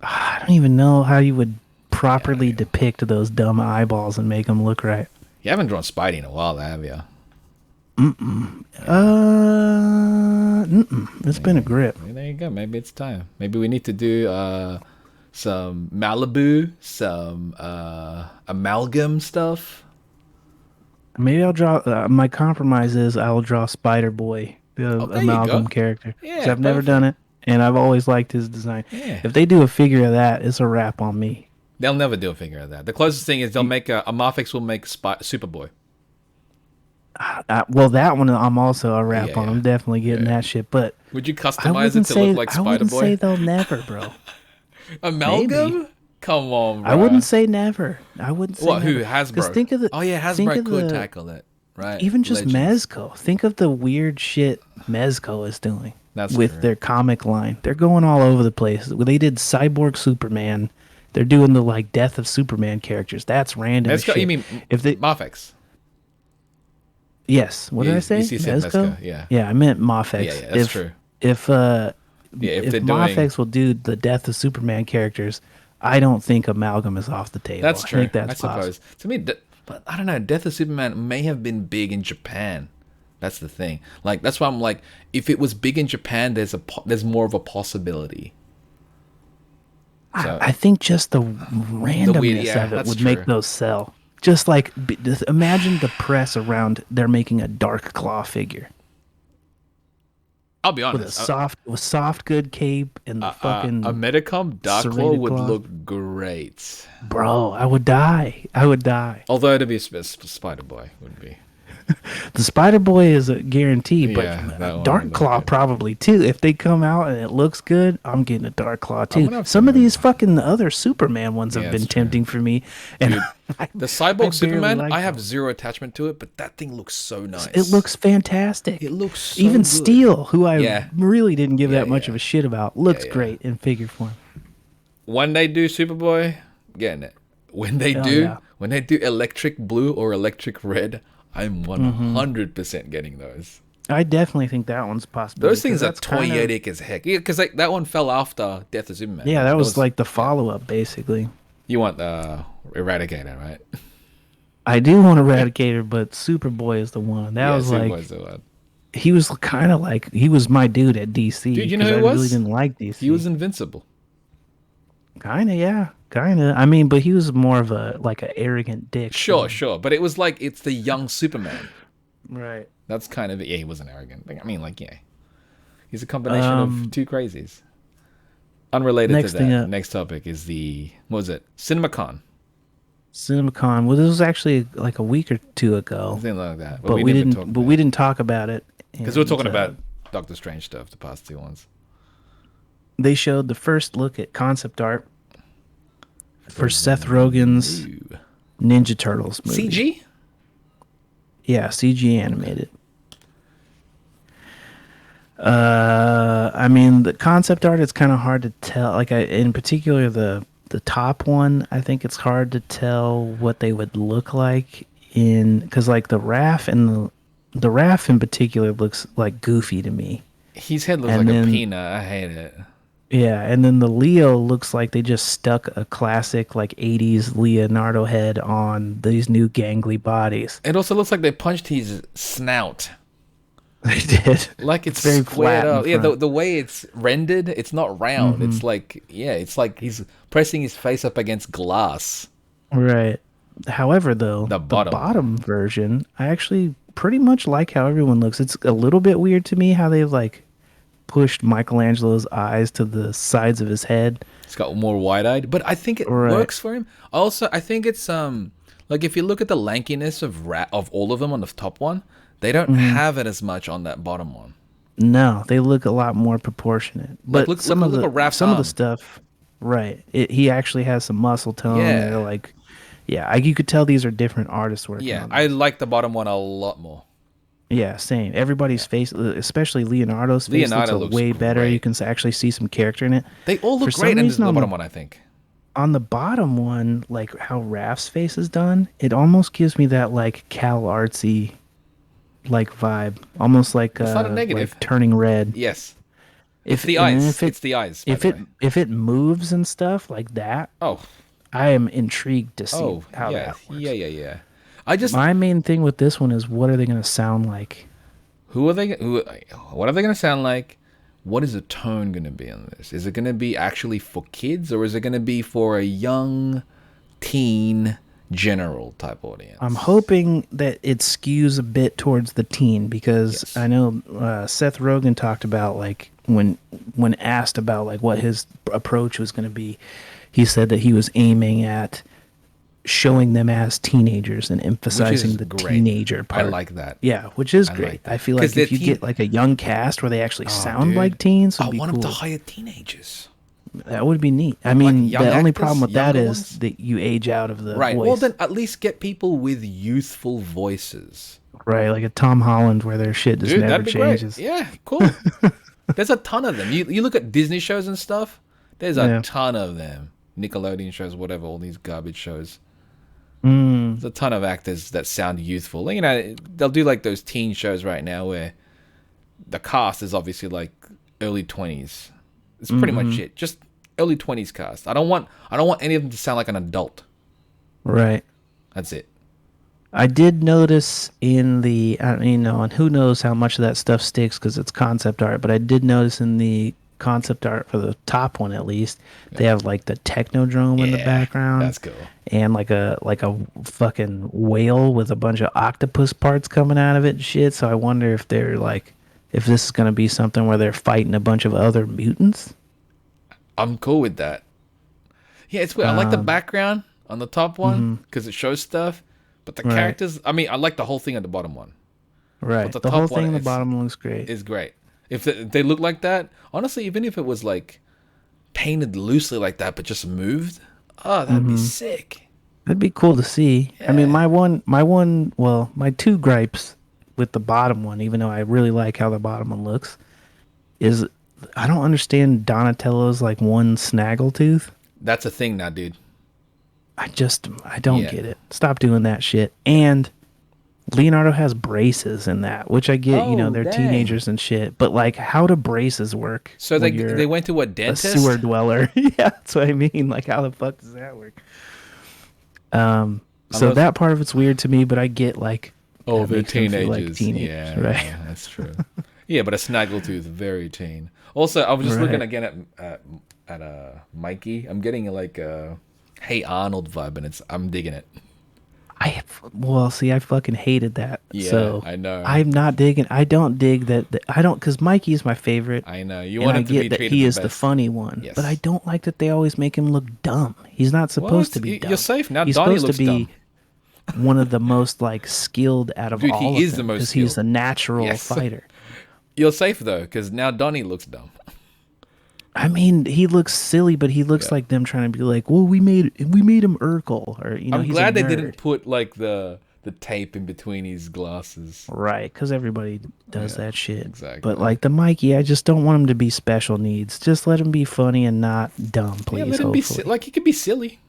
I don't even know how you would properly depict those dumb eyeballs and make them look right. You haven't drawn Spidey in a while, have you? It's been a grip. There you go. Maybe it's time. Maybe we need to do some Malibu, some amalgam stuff. Maybe I'll draw. My compromise is I'll draw Spider Boy, the there you amalgam go. character. Yeah, 'Cause I've never perfect. done it, and I've always liked his design. Yeah. If they do a figure of that, it's a wrap on me. They'll never do a figure of that. The closest thing is they'll make a Marfix will make Superboy. Well, that one I'm also a wrap Yeah, on. yeah. I'm definitely getting that shit. But Would you I customize it wouldn't to say look like I wouldn't say Spider-Boy? they'll never, bro. Amalgam? Maybe. Come on, bro. I wouldn't say never. I wouldn't say What? never. Who? 'Cause Hasbro? think of the. Oh yeah, think Hasbro of could the- tackle it. right? Even just Legends. Mezco. Think of the weird shit Mezco is doing That's with true. their comic line. They're going all over the place. They did Cyborg Superman. They're doing the like Death of Superman characters. That's random as Mezco, shit. you mean If they Mafex? Yes, what did I say? You said Mezco? Mezco, yeah. Yeah, I meant Mafex. Yeah, that's true. If Yeah, if if they're doing... Mafex will do the Death of Superman characters, I don't think Amalgam is off the table. That's I true. think that's I suppose. possible. To me, but I don't know. Death of Superman may have been big in Japan. That's the thing. Like that's why I'm like, if it was big in Japan, there's more of a possibility. So, I think just the randomness yeah, of it that's would true. make those sell. Just like just imagine the press around they're making a Dark Claw figure I'll be with honest. a soft good cape and the fucking A Medicom Dark Claw serrated would claws. look great. Bro, I would die. I would die. Although to be a Spider Boy would be. The Spider Boy is a guarantee, Yeah, that but one Dark would look Claw good. probably too. If they come out and it looks good, I'm getting a Dark Claw gonna too. have Some to of know. these fucking other Superman ones have Yeah, been that's true. tempting for me, and Dude, The Cyborg barely Superman, like I have them. zero attachment to it, but that thing looks so nice. it looks fantastic. It looks so even good. Steel, who I Yeah. really didn't give Yeah, that much yeah. of a shit about, looks yeah. great in figure form. When they do Superboy, getting it. When they yeah. when they do electric blue or electric red, I'm 100% getting those. I definitely think that one's possible. Those things are toyetic as heck. Yeah, because like that one fell after Death of Superman. Yeah, that was like the follow up, basically. You want the Eradicator, right? I do want Eradicator, but Superboy is the one. That was like Superboy's the one. he was kind of like he was my dude at DC. Dude, you know 'cause who I he was? really didn't like DC. He was invincible. Kind of, yeah, kind of. I mean, but he was more of a like an arrogant dick. Sure. But it was like it's the young Superman. Right. That's kind of it. Yeah, he wasn't arrogant. Like, I mean, like, yeah. He's a combination of two crazies. Unrelated next to thing that, up- next topic is what was it? Cinemacon. Cinemacon. Well, this was actually like a week or two ago, Something like that. but we never didn't. talked But about we it. didn't talk about it Because we were talking and, about Doctor Strange stuff, the past two ones. They showed the first look at concept art for Seth Rogen's Ooh. Ninja Turtles movie. CG? Yeah, CG animated. I mean, the concept art, it's kind of hard to tell. Like, in particular, the top one, I think it's hard to tell what they would look like because like the Raph and the Raph in particular looks like Goofy to me. His head looks And like then- a peanut. I hate it. Yeah, and then the Leo looks like they just stuck a classic like 80s Leonardo head on these new gangly bodies. It also looks like they punched his snout. They did. Like it's very squared flat in up. Yeah, front. the way it's rendered, it's not round. It's like, yeah, it's like he's pressing his face up against glass. Right. However, though, The the bottom. bottom version, I actually pretty much like how everyone looks. It's a little bit weird to me how they've like pushed Michelangelo's eyes to the sides of his head. It's got more wide-eyed, but I think it Right. works for him. Also, I think it's like if you look at the lankiness of all of them on the top one, they don't have it as much on that bottom one. No, they look a lot more proportionate. But look- some look- of the look at Raph's some of the arm. stuff, right? He actually has some muscle tone. Yeah. They're like, yeah, you could tell these are different artists working. Yeah, on I this. like the bottom one a lot more. Yeah, same. Everybody's face, especially Leonardo's face, Leonardo looks looks way better. You great. can actually see some character in it. They all look For some great in the reason on bottom the- one, I think. On the bottom one, like how Raph's face is done, it almost gives me that like Cal Artsy like vibe, almost like It's not a negative. like turning red. Yes. If It's the and eyes. if it, It's the eyes. by if the it way. if it moves and stuff like that, Oh, I am intrigued to see how yeah, that works. yeah. I just My main thing with this one is what are they going to sound like? what are they going to sound like? What is the tone going to be on this? Is it going to be actually for kids or is it going to be for a young teen general type audience? I'm hoping that it skews a bit towards the teen because Yes. I know Seth Rogen talked about like when asked about like what his approach was going to be, he said that he was aiming at showing them as teenagers and emphasizing the great. teenager I part. like that. Yeah, which is I great. like that. I feel 'Cause like they're if you teen- get like a young cast where they actually sound dude. like teens, would I be want cool. them to hire teenagers. That would be neat. I mean, young the only actors, problem with that younger is ones? that you age out of the Right. voice. Well, then at least get people with youthful voices. Right, like a Tom Holland where their shit just Dude, never that'd be changes. great. Yeah, cool. There's a ton of them. You look at Disney shows and stuff. There's a Yeah. ton of them. Nickelodeon shows, whatever, all these garbage shows. Mm, There's a ton of actors that sound youthful. You know, they'll do like those teen shows right now where the cast is obviously like early 20s. It's pretty much it. Just early 20s cast. I don't want any of them to sound like an adult. right. That's it. I did notice in the, and who knows how much of that stuff sticks because it's concept art, but I did notice in the concept art for the top one at least, they have like the Technodrome in the background. That's cool. And like a fucking whale with a bunch of octopus parts coming out of it and shit. So I wonder if they're like, if this is going to be something where they're fighting a bunch of other mutants. I'm cool with that. Yeah, it's weird. I like the background on the top one because it shows stuff. But the characters, I mean, I like the whole thing on the bottom one. Right. But The whole top thing one on the bottom looks great. is great. If they look like that, honestly, even if it was like painted loosely like that, but just moved, oh, that'd be sick. That'd be cool to see. I mean, my two gripes with the bottom one, even though I really like how the bottom one looks, is I don't understand Donatello's like one snaggletooth. That's a thing now, dude. I don't get it. Stop doing that shit. And Leonardo has braces in that, which I get, they're dang. teenagers and shit. But like, how do braces work? So when they went to a a dentist? sewer dweller. Yeah, that's what I mean. Like, how the fuck does that work? So that part of it's weird to me, but I get like, Oh, that they're makes them feel teenagers. like teenagers, Yeah, right? yeah, that's true. Yeah, but a snaggletooth, very teen. Also, I was just looking again at Mikey. I'm getting like a Hey Arnold vibe, and I'm digging it. I fucking hated that. Yeah, so I know. I'm not digging. I don't dig that. I don't, because Mikey is my favorite. I know. You And want I him to be get that treated he the is the best. funny one, Yes. but I don't like that they always make him look dumb. He's not supposed to be dumb. You're safe now. He's Donnie supposed looks to be one of the most like skilled out of Dude, he all is of the them most because he's a skilled. natural Yes. fighter. You're safe though, because now Donnie looks dumb. I mean, he looks silly, but he looks like them trying to be like, well, we made him Urkel, or I'm he's glad a they nerd. didn't put like the tape in between his glasses. Right, because everybody does that shit. exactly. But like the Mikey, I just don't want him to be special needs. Just let him be funny and not dumb, please. Yeah, let him be hopefully. like he could be silly.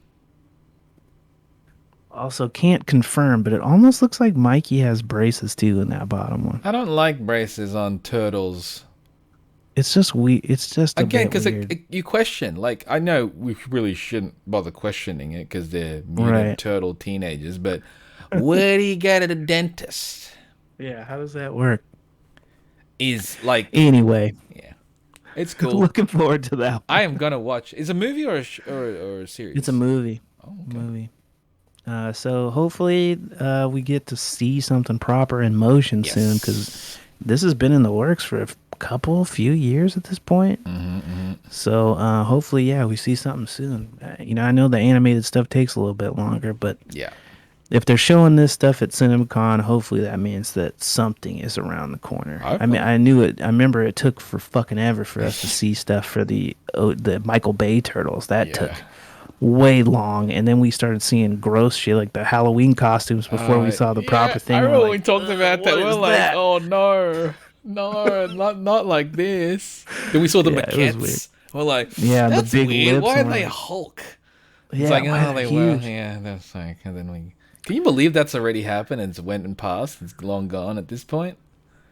Also, can't confirm, but it almost looks like Mikey has braces too in that bottom one. I don't like braces on turtles. It's just It's just Again, because because you question. Like, I know we really shouldn't bother questioning it because they're mutant turtle teenagers, but where do you go to the dentist? yeah, how does that work? Is like, Anyway, yeah, it's cool. looking forward to that. I am gonna watch. Is it a movie or a series? It's a movie. Oh, okay. Movie. So hopefully we get to see something proper in motion soon, because this has been in the works for a few years at this point. So hopefully, we see something soon. I know the animated stuff takes a little bit longer, but Yeah. if they're showing this stuff at Cinemacon, hopefully that means that something is around the corner. I mean, I knew it. I remember it took for fucking ever for us to see stuff for the Michael Bay Turtles. That took way long, and then we started seeing gross shit like the Halloween costumes before we saw the proper thing. I We're remember like, we talked about that. what We're is like, that? oh no, not like this. Then we saw the Yeah, it was weird. maquettes. We're like, Yeah, the that's big weird. lips, Why are and they like- Hulk? yeah, It's like, why oh, they're they were. huge. Yeah, that's like, and then we. Can you believe that's already happened and it's went and passed? It's long gone at this point.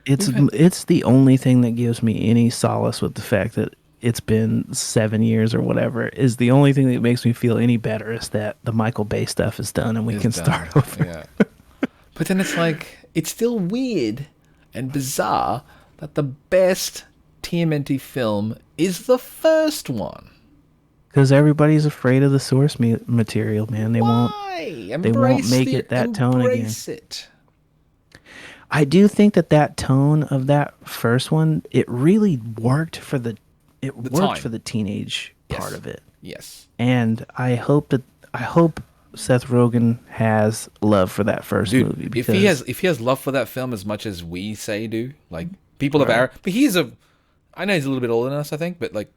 It's the only thing that gives me any solace with the fact that it's been 7 years or whatever. Is the only thing that makes me feel any better is that the Michael Bay stuff is done and we can start over. Yeah. But then it's like, it's still weird and bizarre that the best TMNT film is the first one. Because everybody's afraid of the source material, man. They won't. Why? They won't make it that tone again. Embrace it. I do think that tone of that first one, it really worked for the time. for the teenage Yes. part of it. Yes. And I hope Seth Rogen has love for that first Dude, movie. if he has love for that film as much as we say do, like people of our, but I know he's a little bit older than us, I think, but like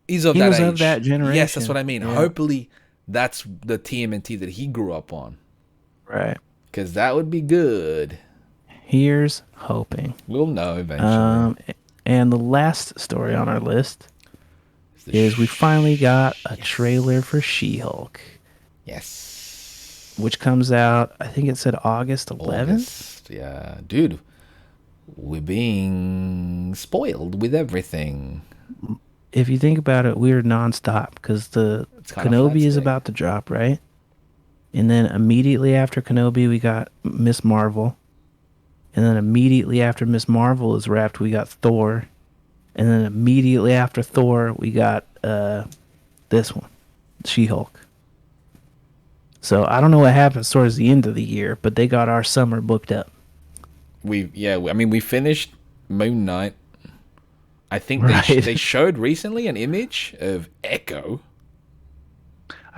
he was of that generation. Yes, that's what I mean. Yeah. Hopefully that's the TMNT that he grew up on. Right. because that would be good. Here's hoping. We'll know eventually. And the last story on our list is we finally got a trailer for She-Hulk. Yes. Which comes out, I think it said August 11th. Yeah. Dude, we're being spoiled with everything. If you think about it, we're nonstop because the Kenobi is about to drop, right? And then immediately after Kenobi, we got Miss Marvel. And then immediately after Miss Marvel is wrapped, we got Thor. And then immediately after Thor, we got this one, She-Hulk. So I don't know what happens towards the end of the year, but they got our summer booked up. We finished Moon Knight. I think Right. they showed recently an image of Echo.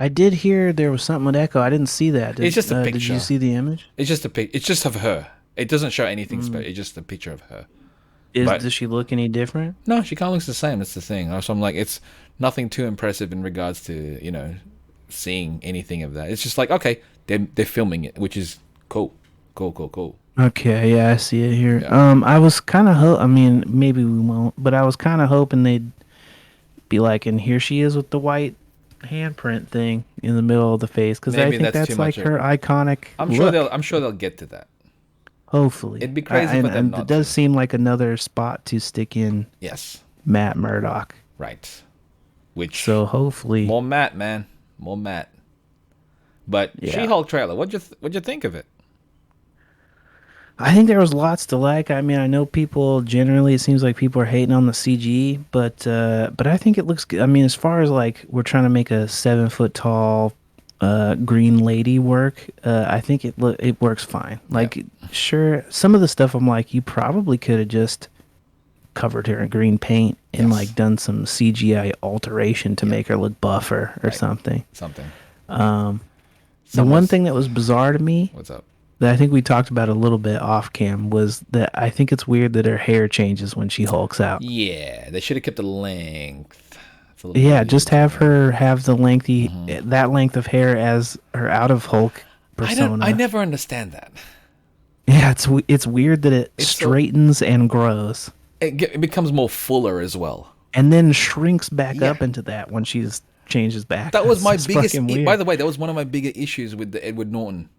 I did hear there was something with Echo. I didn't see that. It's just a picture. Did you see the image? It's just It's just of her. It doesn't show anything special. It's just a picture of her. Does she look any different? No, she kind of looks the same. That's the thing. So I'm like, it's nothing too impressive in regards to seeing anything of that. It's just like, okay, they're filming it, which is cool. Okay, yeah, I see it here. Yeah. I was kind of maybe we won't, but I was kind of hoping they'd be like, and here she is with the white handprint thing in the middle of the face, because I think that's like her iconic look. I'm sure they'll get to that. Hopefully, it'd be crazy, but and it does seem like another spot to stick in. Yes, Matt Murdock. right. So hopefully more Matt, man, more Matt. But yeah. She-Hulk trailer, what'd you think of it? I think there was lots to like. I mean, I know people generally, it seems like people are hating on the CG, but I think it looks good. I mean, as far as like we're trying to make a 7-foot tall green lady work, I think it works fine. Like, sure, some of the stuff I'm like, you probably could have just covered her in green paint and like done some CGI alteration to make her look buffer or something. The one thing that was bizarre to me, what's up? That I think we talked about a little bit off cam was that I think it's weird that her hair changes when she hulks out. Yeah, they should have kept the length. Yeah, just have her have the lengthy that length of hair as her out of Hulk persona. I never understand that. Yeah, it's weird that it straightens and grows. It becomes more fuller as well, and then shrinks back up into that when she changes back. That was my biggest. By the way, that was one of my bigger issues with the Edward Norton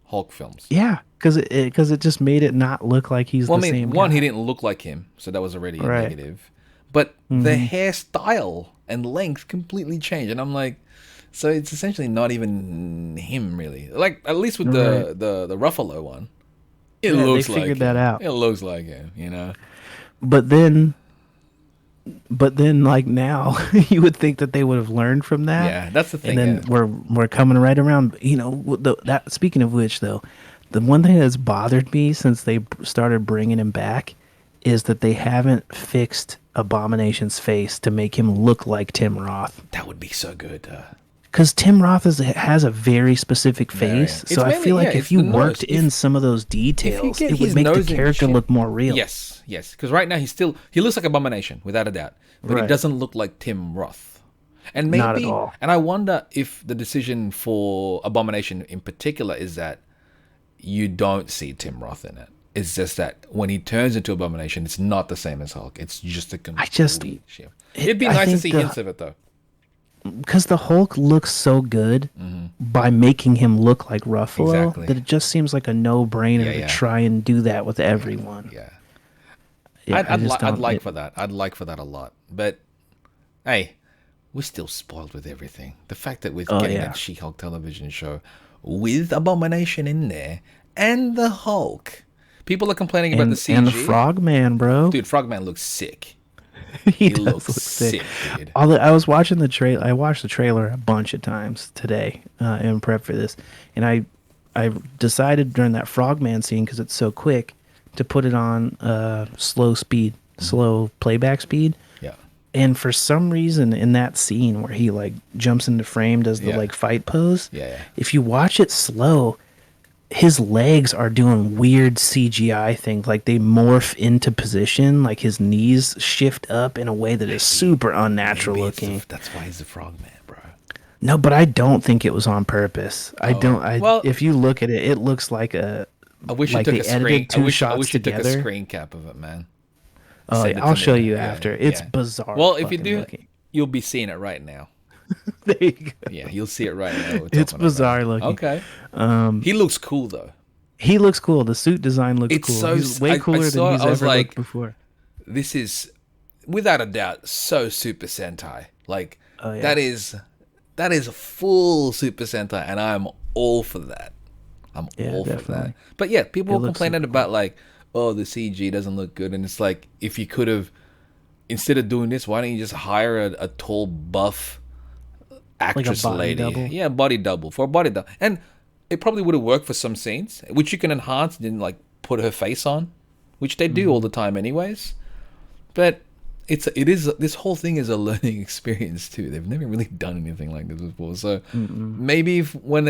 Hulk films. Yeah, because it just made it not look like he's the same guy. One, he didn't look like him, so that was already a negative. But the hairstyle and length completely changed, and I'm like, so it's essentially not even him really. Like at least with the Ruffalo one, it looks like figured that out. It looks like him, you know. But then like now, you would think that they would have learned from that. Yeah, that's the thing. And then we're coming right around. That speaking of which, though, the one thing that's bothered me since they started bringing him back is that they haven't fixed Abomination's face to make him look like Tim Roth. That would be so good. Because Tim Roth has a very specific face, so I feel like if you worked in some of those details, it would make the character look more real. Yes, because right now he looks like Abomination without a doubt, but he doesn't look like Tim Roth, and maybe not at all. And I wonder if the decision for Abomination in particular is that you don't see Tim Roth in it. It's just that when he turns into Abomination, it's not the same as Hulk. It's just a complete shift. It'd be nice to see hints of it though. Because the Hulk looks so good by making him look like Ruffalo that it just seems like a no-brainer to try and do that with everyone. I'd like for that. I'd like for that a lot. But hey, we're still spoiled with everything. The fact that we're getting that She-Hulk television show with Abomination in there and the Hulk. People are complaining about the CG. And the Frogman, bro. Dude, Frogman looks sick. He looks sick, dude. I was watching the trailer. I watched the trailer a bunch of times today in prep for this, and I decided during that Frogman scene, because it's so quick, to put it on slow playback speed. Yeah. And for some reason, in that scene where he like jumps into frame, does the like fight pose. If you watch it slow, his legs are doing weird CGI things, like they morph into position, like his knees shift up in a way that is super unnatural looking. That's why he's the Frogman, bro. No, but I don't think it was on purpose. I don't. Well, If you look at it, it looks like I wish you like took they a screen. edited two I shots wish you took a together. screen cap of it, man. Oh, Send it I'll to show me. you Yeah, after. It's yeah. bizarre. Well, if you fucking do, looking. you'll be seeing it right now. There you go. Yeah, you'll see it right now. We're It's talking about. bizarre looking. Okay. He looks cool though. He looks cool. The suit design looks It's cool. so. He's way I cooler saw than it, he's I was ever like, looked before. this is without a doubt so Super Sentai. Like Oh, yeah. that is a full Super Sentai, and I'm all for that. I'm Yeah, all for definitely. that. But yeah, people It were looks complaining super about like, oh, the CG doesn't look good, and it's like if you could have instead of doing this, why don't you just hire a tall buff actress body lady? double? Yeah, body double for a body double, and it probably would have worked for some scenes, which you can enhance and then like put her face on, which they do all the time anyways. But it is this whole thing is a learning experience too. They've never really done anything like this before, so maybe when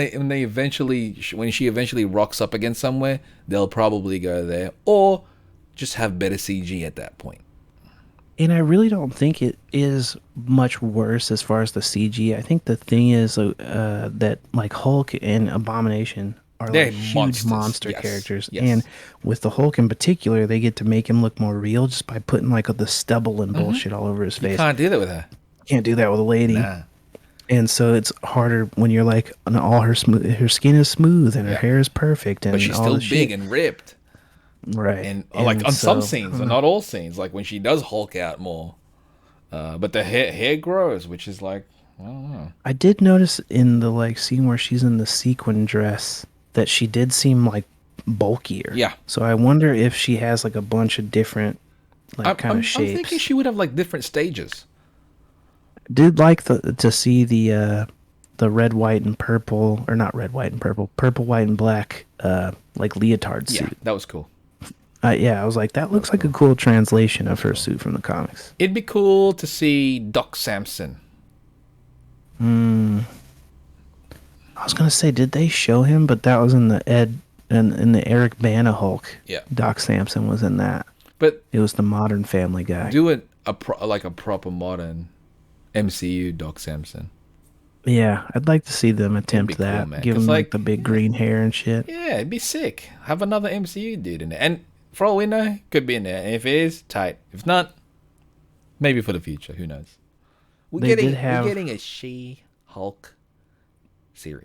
she eventually rocks up again somewhere, they'll probably go there or just have better CG at that point. And I really don't think it is much worse as far as the CG. I think the thing is that like Hulk and Abomination are They're like huge monsters. monster Yes. characters, Yes. and with the Hulk in particular, they get to make him look more real just by putting like the stubble and bullshit all over his face. Can't do that with her. Can't do that with a lady. Nah. And so it's harder when you're like, all her skin is smooth and her Yeah. hair is perfect, and But she's all still this big shit. and ripped. Right. And like on some so- scenes, and not all scenes, like when she does Hulk out more. But the hair grows, which is like, I don't know. I did notice in the like scene where she's in the sequin dress that she did seem like bulkier. Yeah. So I wonder if she has like a bunch of different like kind I'm of shapes. thinking she would have like different stages. Did like to see the red, white, and purple, or not red, white, and purple, white, and black like leotard Yeah, suit. that was cool. Yeah, I was like, that looks like a cool translation of her suit from the comics. It'd be cool to see Doc Samson. I was gonna say, did they show him? But that was in the in the Eric Bana Hulk. Yeah. Doc Samson was in that. But It was the Modern Family guy. do it like a proper modern MCU Doc Samson. Yeah, I'd like to see them be attempt cool, that. man, Give 'cause, him like like, the big green hair and shit. Yeah, it'd be sick. Have another MCU dude in there. And for all we know, could be in there. And if it is, tight. If not, maybe for the future. Who knows? We're They getting did have- we're getting a She-Hulk series.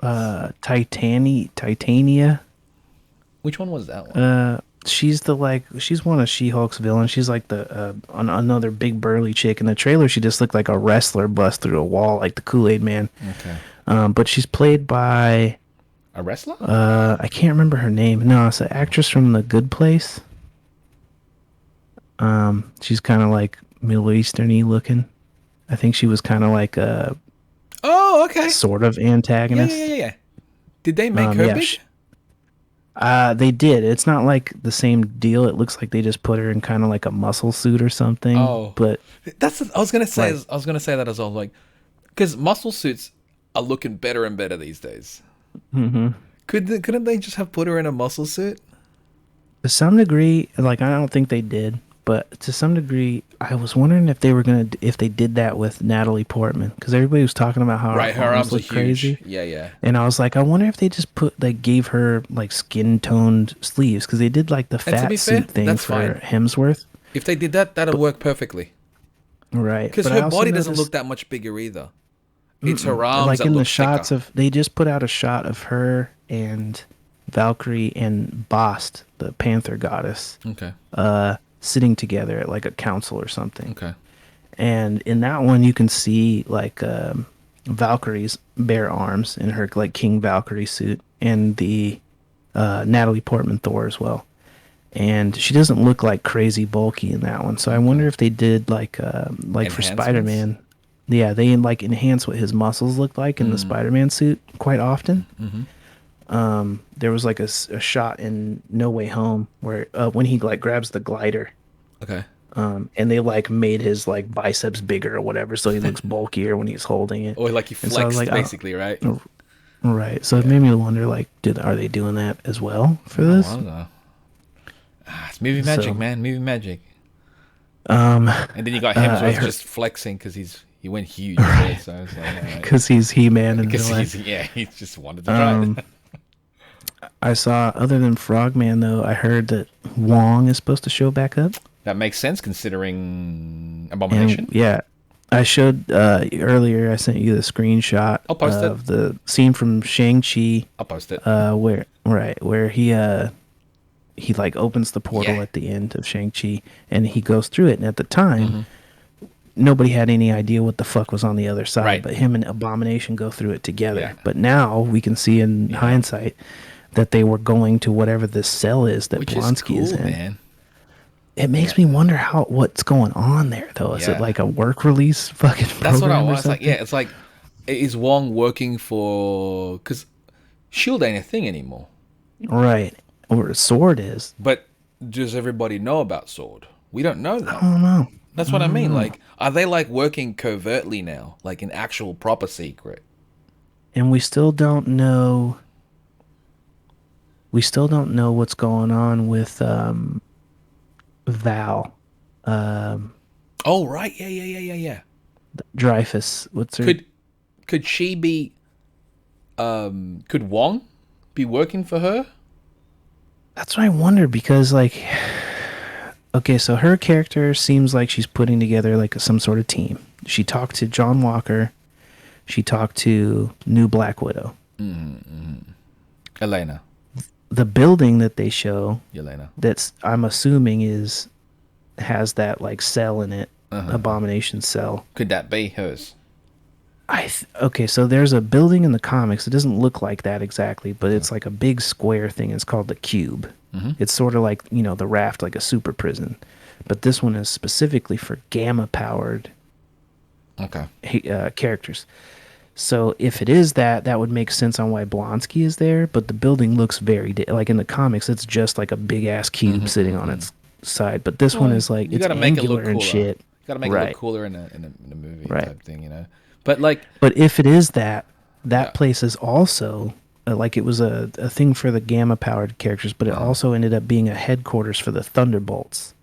Titania. Which one was that one? She's one of She-Hulk's villains. She's like another big burly chick. In the trailer, she just looked like a wrestler bust through a wall, like the Kool-Aid Man. Okay. But she's played by A wrestler? I can't remember her name. No, it's an actress from The Good Place. She's kind of like Middle Eastern-y looking. I think she was kind of like a Oh, okay. sort of Yeah, antagonist. yeah. Did they make her yeah, big? They did. It's not like the same deal. It looks like they just put her in kind of like a muscle suit or something. Oh. But I was gonna say. Right. I was gonna say that as well. Like, because muscle suits are looking better and better these days. Mm-hmm. Couldn't they just have put her in a muscle suit? to some degree, like I don't think they did, but to some degree, I was wondering if if they did that with Natalie Portman, because everybody was talking about how Right, her arms are look huge. crazy. Yeah. And I was like, I wonder if they just gave her like skin toned sleeves, because they did like the to fat be fair, suit thing that's for fine. Hemsworth. If they did that, that'll work perfectly. Right. Because But I her also body doesn't noticed- look that much bigger either. It's her arms like that in the look shots thicker. they just put out a shot of her and Valkyrie and Bast, the Panther goddess, Okay. sitting together at like a council or something. Okay. And in that one, you can see like Valkyrie's bare arms in her like King Valkyrie suit, and the Natalie Portman Thor as well. And she doesn't look like crazy bulky in that one. So I wonder if they did like for Enhancements? Spider-Man. Yeah, they like enhance what his muscles look like in the Spider-Man suit quite often. There was like a shot in No Way Home where when he like grabs the glider, Okay. and they like made his like biceps bigger or whatever, so he looks bulkier when he's holding it. Or like he And flexed, so I was like, oh, basically, right? right. So it made me wonder, like, are they doing that as well for this? I don't know. It's movie magic, So- man. Movie magic. And then you got Hemsworth just flexing because he's He went huge. Right? So I was like, all right. Because he's He-Man in real Because life. he just wanted to try it. I saw, other than Frogman, though, I heard that Wong is supposed to show back up. That makes sense considering And Abomination. yeah, I showed earlier. I sent you the screenshot I'll post it. of the scene from Shang-Chi, I'll post it. where he like opens the portal at the end of Shang-Chi, and he goes through it. And at the time, nobody had any idea what the fuck was on the other side. Right. But him and Abomination go through it together. Yeah. But now we can see in hindsight that they were going to whatever this cell is that Which Blonsky is is cool, in. man. It makes me wonder what's going on there, though. Is it like a work release fucking program? That's what I or was like. something? Yeah, it's like, is Wong working for? Because Shield ain't a thing anymore. Right. Or Sword is. But does everybody know about Sword? We don't know that. I don't know. That's what I mean. Like, are they like working covertly now, like in actual proper secret? And we still don't know. We still don't know what's going on with Val. Oh right, yeah. Dreyfus. What's her? Could she be? Could Wong be working for her? That's what I wonder, because like, okay, so her character seems like she's putting together like some sort of team. She talked to John Walker. She talked to New Black Widow. Elena. The building that they show, Yelena. that's, I'm assuming, has that like cell in it, Abomination cell. Could that be hers? Okay, so there's a building in the comics. It doesn't look like that exactly, but it's like a big square thing. It's called the Cube. It's sort of like, the Raft, like a super prison. But this one is specifically for gamma-powered characters. So if it is that, that would make sense on why Blonsky is there. But the building looks very like in the comics. It's just like a big ass cube sitting on its side. But this one is like, you it's gotta make it look angular cooler. and shit. You gotta make it look cooler in a movie type thing, But like, but if it is that place is also like, it was a thing for the gamma powered characters, but it also ended up being a headquarters for the Thunderbolts.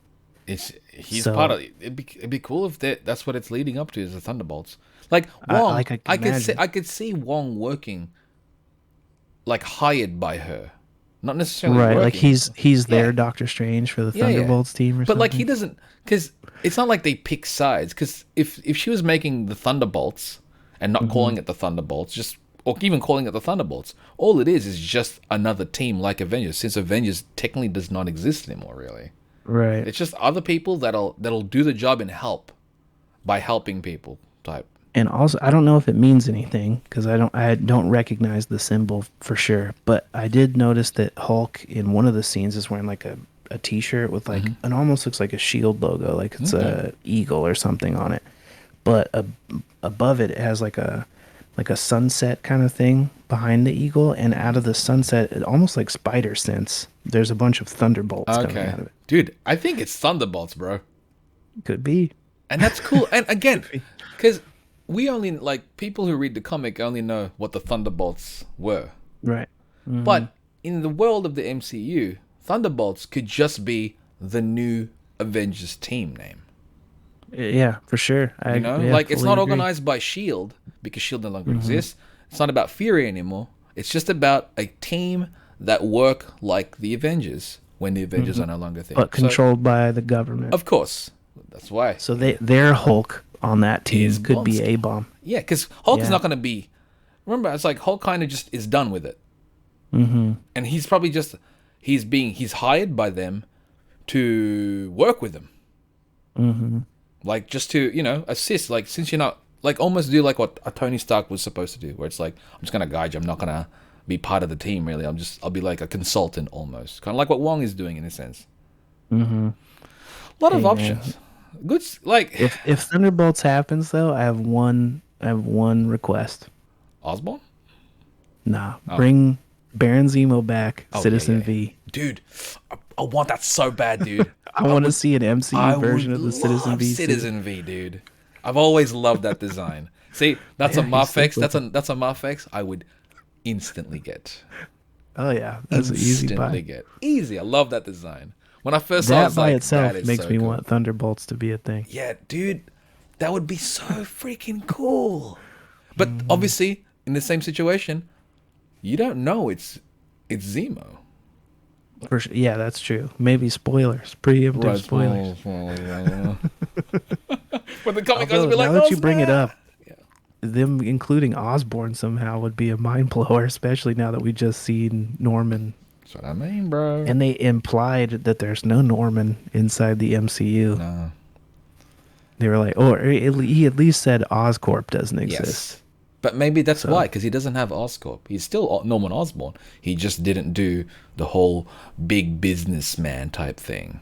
He's part of. It'd be cool if that's what it's leading up to, is the Thunderbolts. Like Wong, I could see Wong working, like hired by her, not necessarily right. working. Like he's their Doctor Strange for the Thunderbolts team, or something. But like he doesn't, because it's not like they pick sides. Because if she was making the Thunderbolts and not calling it the Thunderbolts, or even calling it the Thunderbolts, all it is just another team like Avengers. Since Avengers technically does not exist anymore, really. Right. It's just other people that'll do the job and help by helping people type. And also, I don't know if it means anything, because I don't recognize the symbol for sure. But I did notice that Hulk in one of the scenes is wearing like a T-shirt with like it almost looks like a shield logo, like it's a eagle or something on it. But above it has like a sunset kind of thing behind the eagle, and out of the sunset, it almost like spider sense. There's a bunch of thunderbolts coming out of it. Dude, I think it's Thunderbolts, bro. Could be. And that's cool. And again, because we only, like, people who read the comic only know what the Thunderbolts were. Right. But in the world of the MCU, Thunderbolts could just be the new Avengers team name. Yeah, for sure. It's not organized by S.H.I.E.L.D. because S.H.I.E.L.D. no longer exists. It's not about FooRay anymore. It's just about a team that work like the Avengers when the Avengers are no longer there. But controlled by the government. Of course. That's why. So their Hulk on that team could be A-Bomb. Yeah, because Hulk is not going to be... Remember, it's like Hulk kind of just is done with it. And he's probably just... He's hired by them to work with them. Like, just to, assist. Like, since you're not... Like, almost do like what a Tony Stark was supposed to do, where it's like, I'm just going to guide you. I'm not going to be part of the team, really. I'll be like a consultant almost. Kind of like what Wong is doing, in a sense. A lot of options. Good, like... If Thunderbolts happens, though, I have one request. Osborn? Nah. Bring Baron Zemo back, Citizen V. Dude, I want that so bad, dude. I want to see an MCU version of the Citizen V. Citizen V, dude. I've always loved that design. See, that's a Marfex. That's a Marfex I would instantly get. Oh yeah, that's an easy buy. Easy. I love that design. When I first saw it, that by itself makes me want Thunderbolts to be a thing. Yeah, dude. That would be so freaking cool. But obviously, in the same situation, you don't know it's Zemo. For sure. Yeah, that's true. Maybe spoilers. Preemptive spoilers. But the comic Although, guys will be like, now that "Oh, you bring it snap." up, them including Osborn somehow would be a mind blower, especially now that we just seen Norman. That's what I mean, bro. And they implied that there's no Norman inside the MCU. No. They were like, or he at least said Oscorp doesn't exist. Yes. But maybe that's why, because he doesn't have Oscorp. He's still Norman Osborn. He just didn't do the whole big businessman type thing.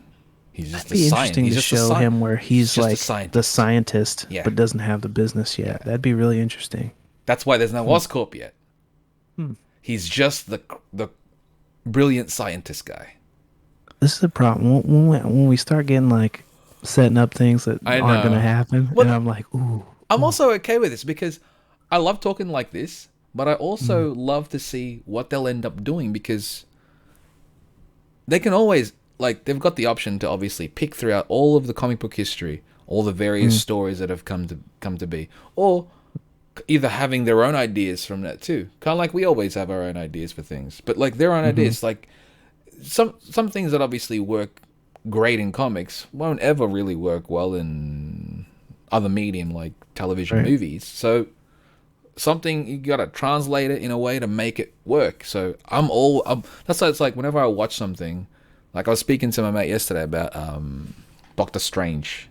He's just It'd be interesting to show him where he's like the scientist, Yeah. but doesn't have the business yet. Yeah. That'd be really interesting. That's why there's no Oscorp yet. He's just the brilliant scientist guy. This is the problem. When we start getting like setting up things that I aren't know. going to happen, Well, and I'm like, ooh. I'm also okay with this because I love talking like this, but I also love to see what they'll end up doing because they can always, like, they've got the option to obviously pick throughout all of the comic book history, all the various stories that have come to be, or either having their own ideas from that too. Kind of like we always have our own ideas for things, but like their own ideas, like some things that obviously work great in comics won't ever really work well in other medium like television, movies. So something you gotta translate it in a way to make it work. So that's why it's like whenever I watch something, like I was speaking to my mate yesterday about Doctor Strange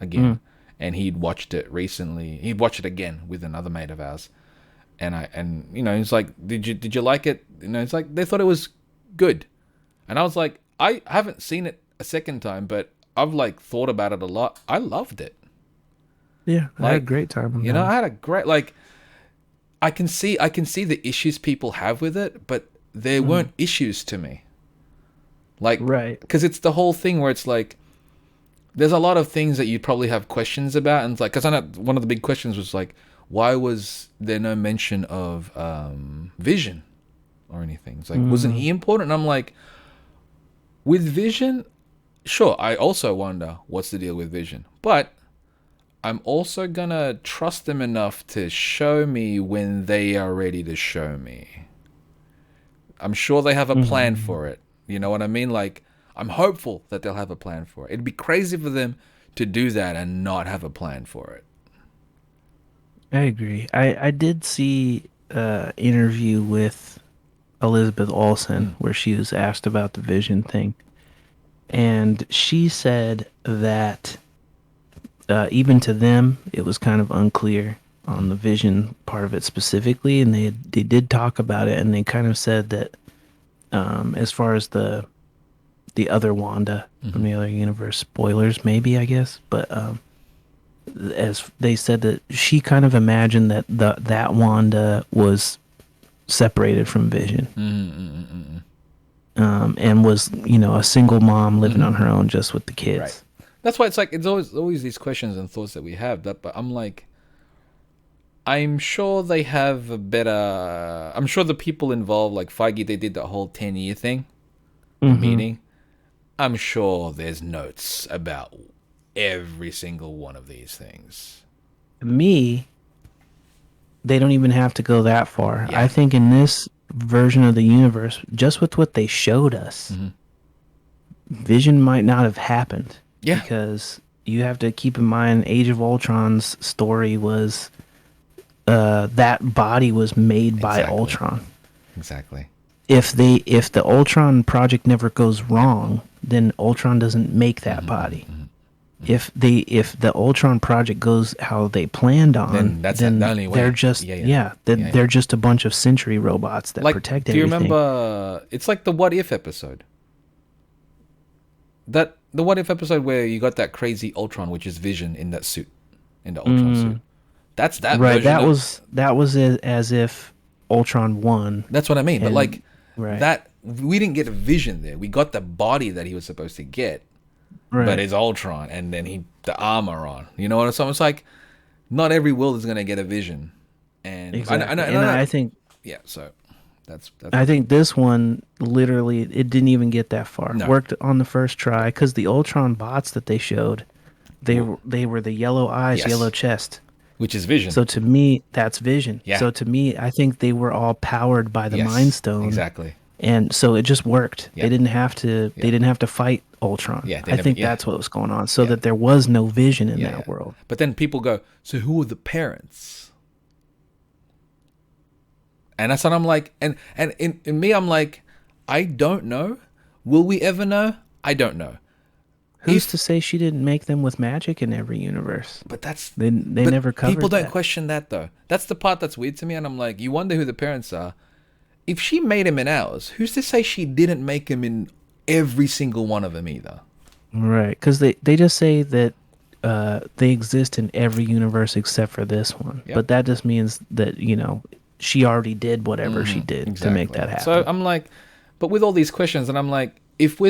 again, and he'd watched it recently. He'd watched it again with another mate of ours, and you know, he's like, did you like it? You know, it's like they thought it was good, and I was like, I haven't seen it a second time, but I've like thought about it a lot. I loved it. Yeah, I had a great time. You know, I had a great, like, I can see the issues people have with it, but there weren't issues to me. Like, because it's the whole thing where it's like, there's a lot of things that you'd probably have questions about, and it's like, because I know one of the big questions was like, why was there no mention of Vision or anything? It's like, wasn't he important? And I'm like, with Vision, sure, I also wonder what's the deal with Vision, but I'm also gonna trust them enough to show me when they are ready to show me. I'm sure they have a plan for it. You know what I mean? Like, I'm hopeful that they'll have a plan for it. It'd be crazy for them to do that and not have a plan for it. I agree. I did see an interview with Elizabeth Olsen where she was asked about the Vision thing. And she said that even to them, it was kind of unclear on the Vision part of it specifically. And they did talk about it, and they kind of said that as far as the other Wanda from the other universe, spoilers maybe, I guess, but as they said that she kind of imagined that that Wanda was separated from Vision, and was, you know, a single mom living on her own just with the kids. Right. That's why it's like, it's always these questions and thoughts that we have. But I'm like, I'm sure they have a better. I'm sure the people involved, like Feige, they did that whole 10-year thing, meeting. I'm sure there's notes about every single one of these things. They don't even have to go that far. Yeah. I think in this version of the universe, just with what they showed us, Vision might not have happened. Yeah. Because you have to keep in mind, Age of Ultron's story was that body was made by Ultron. Exactly. If the Ultron project never goes wrong, then Ultron doesn't make that body. If the Ultron project goes how they planned on, then that's the only way. They're just they're just a bunch of Sentry robots that protect everything. Do you remember? It's like the What If episode. The What If episode where you got that crazy Ultron, which is Vision in that suit, in the Ultron suit. That's that right. version. That was as if Ultron won. That's what I mean. But like right. that, we didn't get a Vision there. We got the body that he was supposed to get, but it's Ultron, and then the armor on. You know what I'm saying? It's like, not every world is gonna get a Vision, and exactly. I think so. That's I think this one literally it didn't even get that far. No. Worked on the first try because the Ultron bots that they showed they were the yellow eyes, Yes. yellow chest. Which is Vision. So to me, that's Vision. Yeah. So to me, I think they were all powered by the Yes, Mind Stone. exactly. And so it just worked. Yeah. They didn't have to. Yeah. They didn't have to fight Ultron. Yeah, they I never- think yeah. that's what was going on. So that there was no Vision in that world. But then people go, so who are the parents? And that's what I'm like, and in me, I'm like, I don't know. Will we ever know? I don't know. Who's to say she didn't make them with magic in every universe? But that's They but never covered people don't that. question that though. That's the part that's weird to me, and I'm like, you wonder who the parents are. If she made him in ours, who's to say she didn't make him in every single one of them either? Right, because they just say that they exist in every universe except for this one. Yep. But that just means that she already did whatever she did to make that happen. So I'm like, but with all these questions, and I'm like, if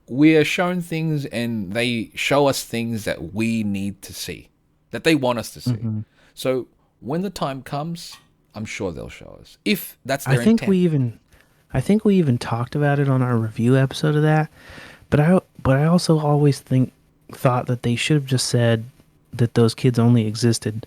we are shown things and they show us things that we need to see, that they want us to see. Mm-hmm. So when the time comes, I'm sure they'll show us. If that's their I think intent. I think we even talked about it on our review episode of that. But I also always thought that they should have just said that those kids only existed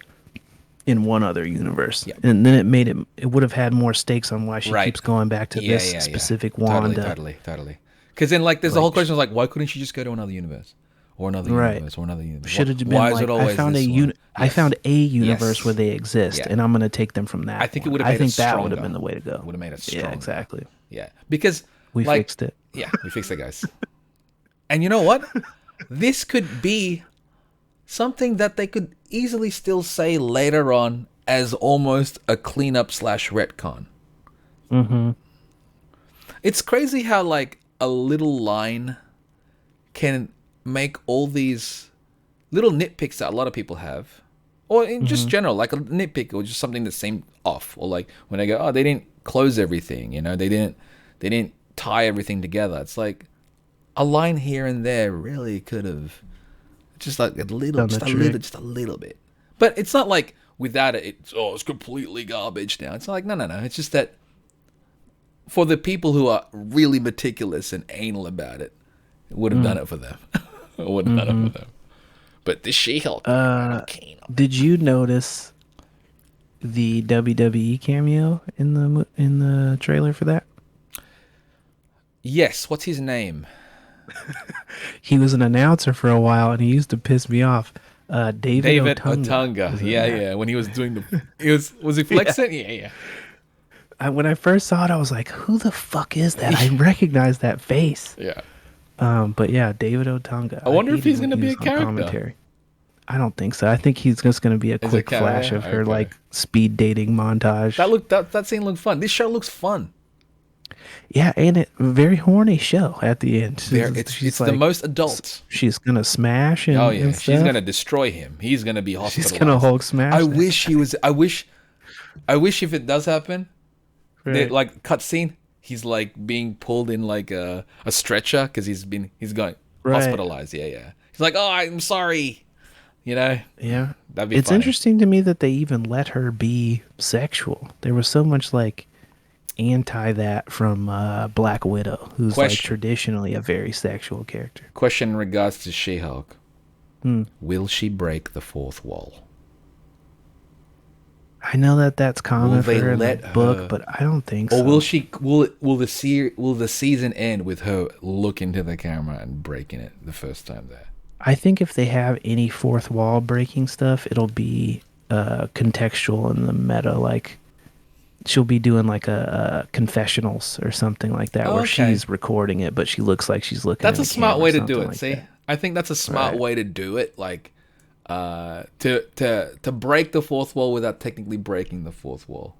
in one other universe. Yep. And then it would have had more stakes on why she Right. keeps going back to this specific Wanda. Totally. Because then, like, there's the whole question is like, why couldn't she just go to another universe, or another universe, or another universe? Should have been Why is like, it always I found this a one? I found a universe Yes. where they exist, Yeah. and I'm going to take them from that. I think it one. would have I made think it that stronger. would have been the way to go. Would have made it stronger. Yeah, exactly. Yeah, because We like, fixed it. Yeah, we fixed it, guys. And you know what? This could be something that they could easily still say later on as almost a cleanup / retcon. Mm-hmm. It's crazy how like a little line can make all these little nitpicks that a lot of people have, or in just general, like a nitpick or just something that seemed off, or like when they go, oh, they didn't close everything, they didn't tie everything together. It's like a line here and there really could have just like a little, just a little bit. But it's not like without it, it's completely garbage now. It's like no. It's just that for the people who are really meticulous and anal about it, it would have done it for them. It would have done it for them. But the She-Hulk, I'm keen on. Did you notice the WWE cameo in the trailer for that? Yes. What's his name? He was an announcer for a while, and he used to piss me off. David Otunga. Yeah. When he was doing was he flexing? Yeah. When I first saw it, I was like, "Who the fuck is that?" I recognized that face. Yeah. But yeah, David Otunga. I wonder if hated he's when going to he be a was on character. I don't think so. I think he's just going to be a quick cameo? flash of her Okay. like speed dating montage. That scene looked fun. This show looks fun. Yeah, and a very horny show at the end. It's the most adult. She's gonna smash and Oh yeah, and she's stuff. gonna destroy him. He's gonna be hospitalized. She's gonna Hulk smash. I that. wish he was. I wish if it does happen, Right. like cutscene, he's like being pulled in like a stretcher because he's going Right. hospitalized. Yeah. He's like, oh, I'm sorry. Yeah, That'd be it's funny. interesting to me that they even let her be sexual. There was so much like anti that from Black Widow, who's like Question. traditionally a very sexual character. Question in regards to She-Hulk: Hmm. Will she break the fourth wall? I know that that's common Will for they her in the let book, her- but I don't think so. Or will she? Will the season end with her look into the camera and breaking it the first time there? I think if they have any fourth wall breaking stuff, it'll be contextual in the meta. Like she'll be doing like a confessionals or something like that, where Okay. she's recording it, but she looks like she's looking. That's in a the smart camera, way to something do it. like See, that. I think that's a smart Right. way to do it. Like, to break the fourth wall without technically breaking the fourth wall.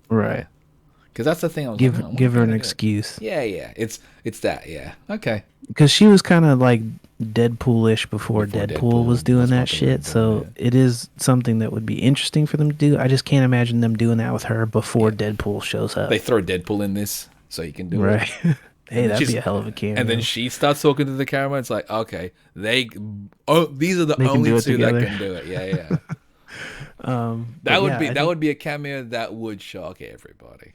Right. Because that's the thing. I was Give like, oh, give her what an can I do? excuse, Yeah. It's that. Yeah. Okay. because she was kind of like Deadpool-ish before Deadpool was doing that shit. So it is something that would be interesting for them to do. I just can't imagine them doing that with her before Deadpool shows up. They throw Deadpool in this so you can do it. Right. Hey, that'd She's- be a hell of a cameo. And then she starts talking to the camera. It's like, okay, these are the They can only do it two that together. can do it. Yeah. but That would yeah, be I that think would be a cameo that would shock everybody.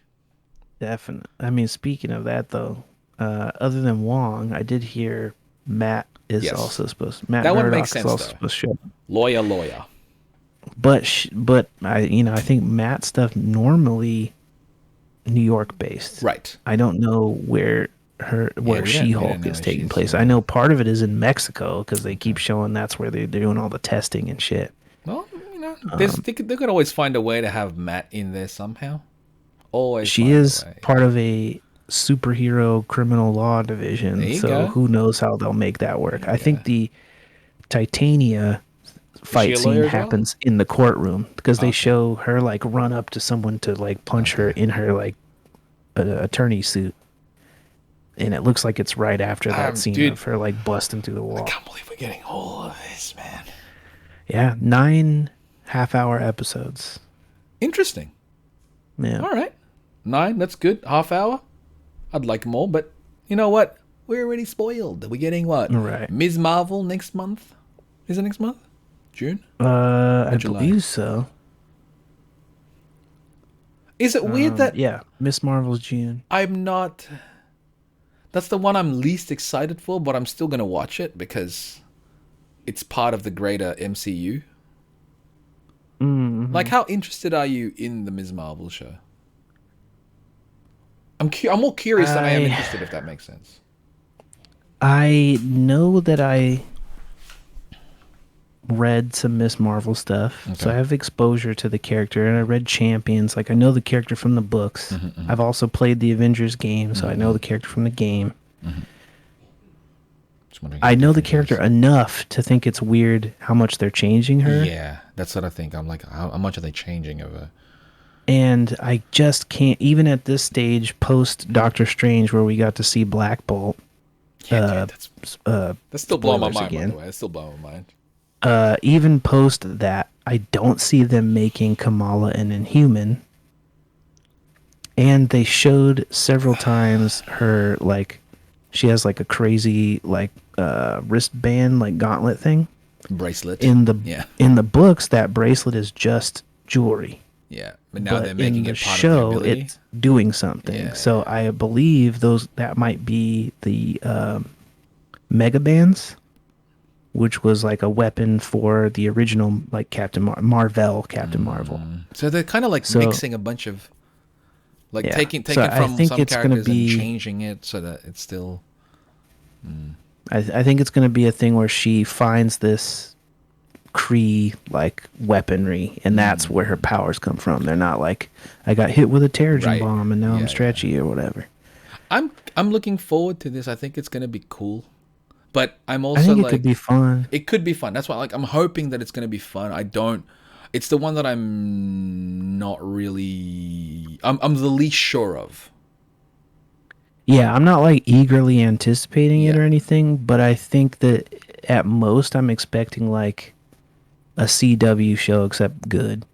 definitely. I mean, speaking of that though, other than Wong, I did hear Matt is Yes. also supposed. Matt That one Murdock makes is sense, also though. supposed to show. Lawyer. But I think Matt's stuff normally New York based. Right. I don't know where we don't She-Hulk know is if taking she's, place. I know part of it is in Mexico because they keep showing that's where they're doing all the testing and shit. Well, they could always find a way to have Matt in there somehow. Always. She find is a way. part of a superhero criminal law division, There you so go. who knows how they'll make that work. I think the Titania she fight a scene lawyer as well? happens in the courtroom because they show her like run up to someone to like punch her in her like attorney suit, and it looks like it's right after that scene dude, of her like busting through the wall. I can't believe we're getting all of this, man. Yeah, 9 half-hour episodes. Interesting. Yeah. All right. 9, that's good. Half hour. I'd like more, but you know what? We're already spoiled. We're getting what? Right. Ms. Marvel next month? Is it next month? June? I July? believe so. Is it weird that Yeah, Miss Marvel's June. I'm not... That's the one I'm least excited for, but I'm still going to watch it because it's part of the greater MCU. Mm-hmm. Like, how interested are you in the Ms. Marvel show? I'm more curious than I am interested, if that makes sense. I know that I read some Miss Marvel stuff, so I have exposure to the character, and I read Champions. Like, I know the character from the books. I've also played the Avengers game, so I know the character from the game. I know the character enough to think it's weird how much they're changing her. Yeah, that's what I think. I'm like, how much are they changing of her? And I just can't, even at this stage, post Doctor Strange, where we got to see Black Bolt. That's still blowing my spoilers mind, again. by the way. It's still blowing my mind. Even post that, I don't see them making Kamala an Inhuman. And they showed several times her, like, she has like a crazy like wristband, like gauntlet thing. Bracelet. In the books, that bracelet is just jewelry. Yeah, but now they're making in the it part show, of the ability. it's doing something. Yeah, So I believe that might be the mega bands, which was like a weapon for the original like Captain Marvel. So they're kind of like mixing a bunch of, like taking So I from think some it's gonna characters and be- changing it so that it's still. I think it's going to be a thing where she finds this Kree like weaponry, and that's where her powers come from. They're not like, I got hit with a Terrigen Right. bomb and now Yeah, I'm stretchy or whatever. I'm looking forward to this. I think it's gonna be cool, but I'm also I think like it could be fun. It could be fun. That's why, like, I'm hoping that it's gonna be fun. It's the one that I'm not really. I'm the least sure of. Yeah, I'm not like eagerly anticipating it Yeah. or anything, but I think that at most I'm expecting like a CW show, except good.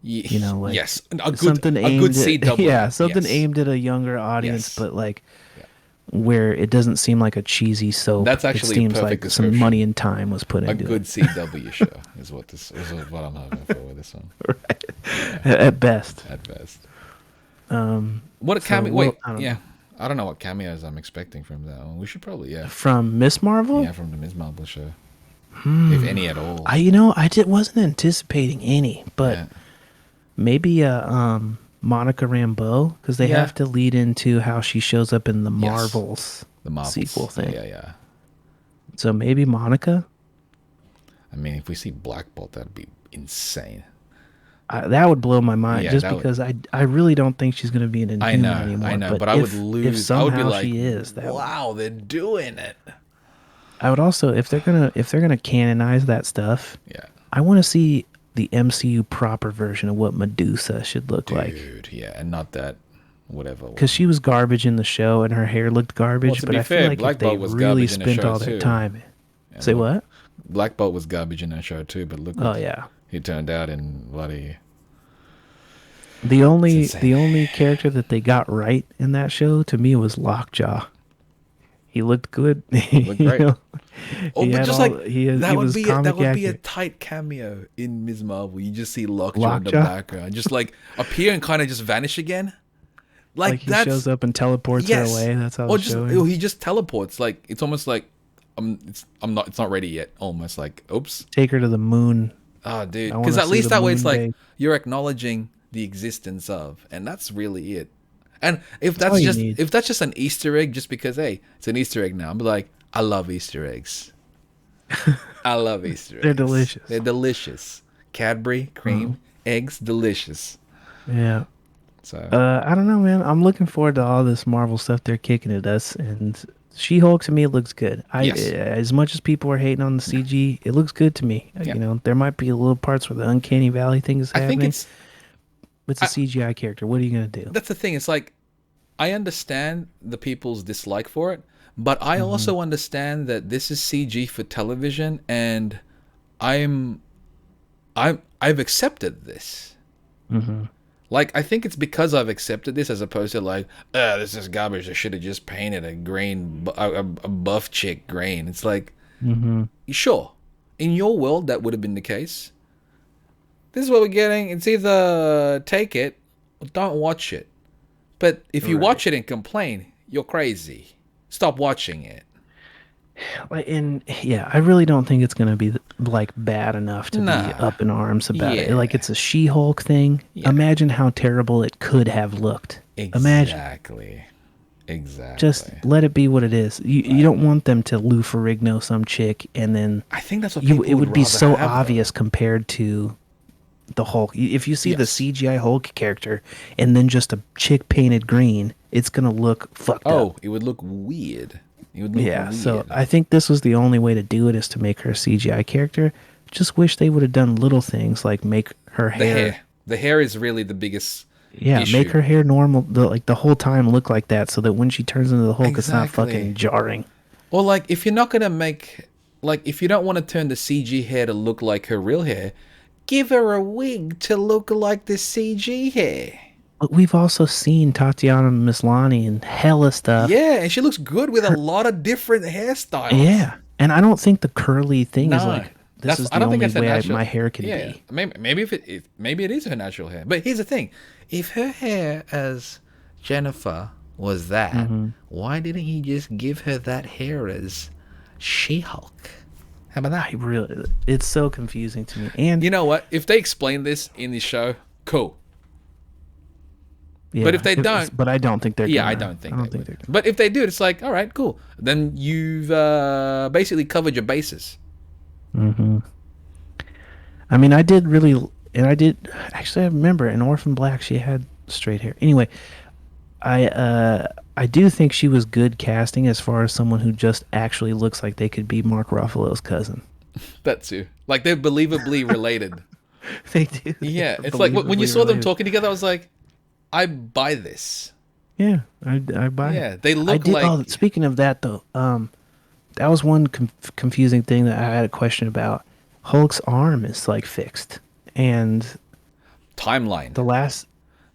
You know, like yes, a good something a good aimed at, CW. yeah, something Yes. aimed at a younger audience, Yes. but like where it doesn't seem like a cheasy soap. That's actually a it seems perfect like some description. money and time was put A into good it. CW show is what I'm hoping for with this one. At best. At best. Um, What a cameo! well, Wait, I don't know. I don't know what cameos I'm expecting from that one. We should probably From Miss Marvel, from the Ms. Marvel show, if any at all. I wasn't anticipating any, but Yeah. maybe Monica Rambeau, because they Yeah. have to lead into how she shows up in the Yes. Marvels The Marvels. sequel thing. Yeah. So maybe Monica. I mean, if we see Black Bolt, that'd be insane. That would blow my mind, Yeah, just that would- because I really don't think she's going to be an Inhuman I anymore. know, but I would if lose. I would somehow be like, she is, wow, they're doing it. I would also, if they're gonna canonize that stuff, Yeah, I want to see the MCU proper version of what Medusa should look like. dude. Yeah, and not that whatever. Because she was garbage in the show and her hair looked garbage, Well, to but be I fair, feel like Black if they Bolt was really garbage in the spent show all their too. time. And Say look, what? Black Bolt was garbage in that show too, but look. Oh what yeah. he turned out in bloody. The only insane. character that they got right in that show to me was Lockjaw. He looked good. He looked great. know, Oh, he but had just all- like he that would was be comic that would be a accurate. tight cameo in Ms. Marvel. You just see Lockjaw in the Lockjaw? background, just like appear and kind of just vanish again. Like he that's shows up and teleports her away. That's how or the just show ends. he just teleports. Like it's almost like It's not ready yet. Almost like, oops. Take her to the moon. Oh, dude. I wanna Because at see least the that way it's moon like base. you're acknowledging the existence of, and that's really it. And if all that's you just need. if that's just an Easter egg, just because hey, it's an Easter egg now, I'm like, I love Easter eggs. I love Easter eggs. They're delicious. They're delicious. Cadbury cream eggs, delicious. Yeah. So I don't know, man. I'm looking forward to all this Marvel stuff they're kicking at us, and She-Hulk to me it looks good. Yes. As much as people are hating on the CG, it looks good to me. Yeah. You know, there might be a little parts where the uncanny valley thing is I happening. think it's a CGI character. What are you gonna do? that's the thing. It's like I understand the people's dislike for it, but I also understand that this is CG for television, and I've accepted this. Like, I think it's because I've accepted this as opposed to like, this is garbage. I should have just painted a green, a buff chick green. It's like, sure, in your world that would have been the case. This is what we're getting. It's either take it or don't watch it. But if you watch it and complain, you're crazy. Stop watching it. And yeah, I really don't think it's gonna be like bad enough to be up in arms about it. Like it's a She-Hulk thing. Yeah. Imagine how terrible it could have looked. Imagine. Exactly. Just let it be what it is. You don't want them to Lou Ferrigno some chick and then I think that's what people it would be rather so have, obvious compared to the Hulk. If you see the CGI Hulk character and then just a chick painted green, it's gonna look fucked up. Oh, it would look weird. It would look weird. So I think this was the only way to do it is to make her a CGI character. Just wish they would have done little things like make her hair. The hair is really the biggest Yeah, issue. make her hair normal, the whole time look like that, so that when she turns into the Hulk, it's not fucking jarring. Or like, if you're not gonna make, like, if you don't want to turn the CG hair to look like her real hair, give her a wig to look like the CG hair. But we've also seen Tatiana Maslany in hella stuff. Yeah, and she looks good with a lot of different hairstyles. Yeah, and I don't think the curly thing is like this is the only way natural, my hair can be. Maybe maybe it is her natural hair. But here's the thing: if her hair as Jennifer was that, why didn't he just give her that hair as She-Hulk? How about that? It's so confusing to me. And you know what? If they explain this in the show, cool. Yeah, but if they don't, but I don't think they're. Yeah, gonna, I don't think they're. Gonna. But if they do, it's like, all right, cool. Then you've basically covered your bases. I mean, I did actually. I remember in Orphan Black, she had straight hair. Anyway, I do think she was good casting as far as someone who just actually looks like they could be Mark Ruffalo's cousin. That too. Like they're believably related. They do. Yeah, it's like when you saw them talking together, I was like, I buy this. Yeah, I buy it. Yeah, they look like. Oh, speaking of that though, that was one confusing thing that I had a question about. Hulk's arm is like fixed, and timeline.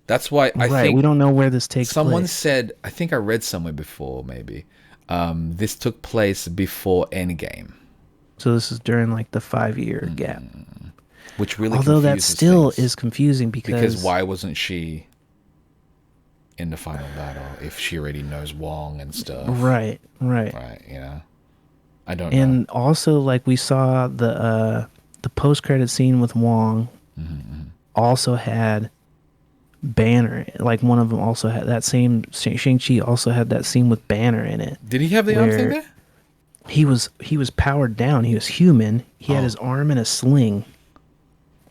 That's why I think we don't know where this takes place. Someone said, I think I read somewhere before, maybe, this took place before Endgame. So this is during like the 5-year gap. Which really although that still things. Is confusing because why wasn't she in the final battle if she already knows Wong and stuff? Right. You know, I don't know. And also, like we saw the post-credit scene with Wong, also had Banner. Like one of them also had that same. Shang-Chi also had that scene with Banner in it. Did he have the arm thing there? He was powered down. He was human. He had his arm in a sling.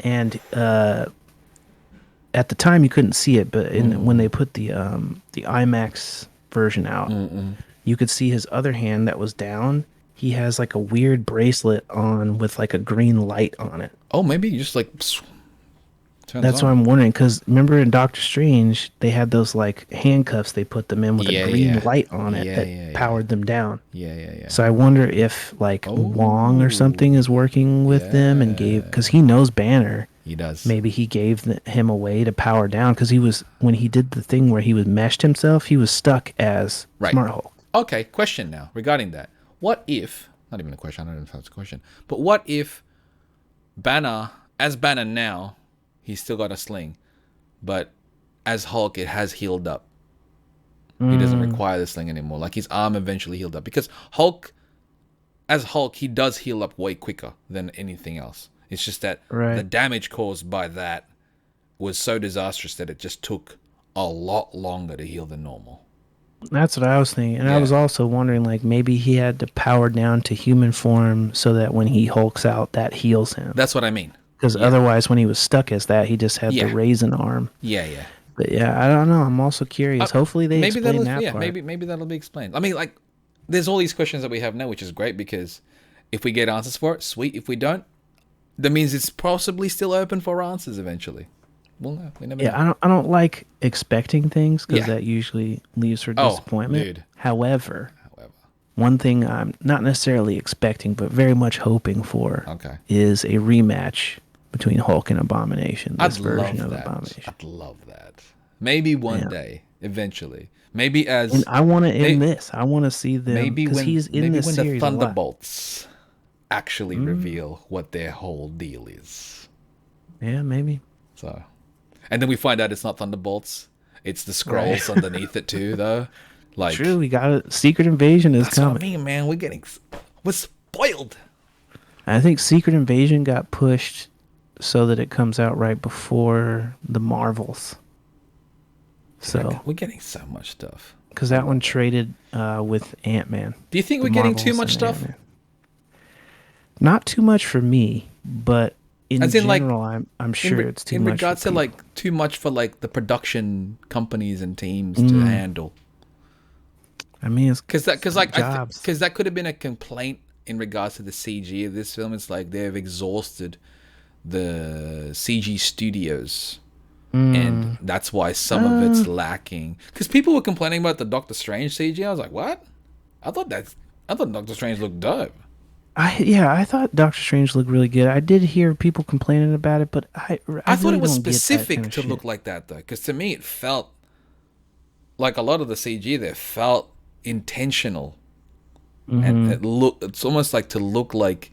And at the time you couldn't see it, but when they put the IMAX version out, you could see his other hand that was down. He has like a weird bracelet on with like a green light on it. Oh, maybe you just like turns That's on. what I'm wondering, because remember in Doctor Strange they had those like handcuffs they put them in with a green light on it that powered them down. Yeah. So I wonder if like Wong or something is working with them and because he knows Banner. He does. Maybe he gave him a way to power down because when he did the thing where he was meshed himself, he was stuck as Smart Hulk. Okay, question now regarding that. What if, not even a question, I don't know if that's a question, but what if Banner now, he's still got a sling, but as Hulk, it has healed up. He doesn't require the sling anymore. Like his arm eventually healed up because Hulk, as Hulk, he does heal up way quicker than anything else. It's just that the damage caused by that was so disastrous that it just took a lot longer to heal than normal. That's what I was thinking. And I was also wondering, like, maybe he had to power down to human form so that when he hulks out, that heals him. That's what I mean. Because otherwise, when he was stuck as that, he just had the raisin arm. Yeah, yeah. But I don't know. I'm also curious. Hopefully they explain that part. Maybe that'll be explained. I mean, like, there's all these questions that we have now, which is great because if we get answers for it, sweet. If we don't, that means it's possibly still open for answers eventually. We'll know. We never know. I don't like expecting things because that usually leaves for disappointment. Dude. However, one thing I'm not necessarily expecting, but very much hoping for is a rematch between Hulk and Abomination. This version of Abomination. I'd love that. Maybe one day, eventually. Maybe as... And I want to end this. I want to see them... Because he's in this maybe when series the Thunderbolts actually reveal what their whole deal is. Yeah, maybe. So... And then we find out it's not Thunderbolts. It's the Skrulls underneath it too, though. Like, true, we got it. Secret Invasion is coming. That's what I mean, man. We're spoiled. I think Secret Invasion got pushed so that it comes out right before the Marvels. So we're getting so much stuff. Because that one traded with Ant-Man. Do you think we're getting too much stuff? Ant-Man. Not too much for me, but in general, I'm sure it's too much. In regards to like too much for like the production companies and teams to handle. I mean, it's because that could have been a complaint in regards to the CG of this film. It's like they've exhausted the CG studios, and that's why some of it's lacking. Because people were complaining about the Doctor Strange CG. I was like, what? I thought Doctor Strange looked dope. I thought Doctor Strange looked really good. I did hear people complaining about it, but I thought really it was don't specific get that to look like that though, because to me it felt like a lot of the CG there felt intentional, and it's almost like to look like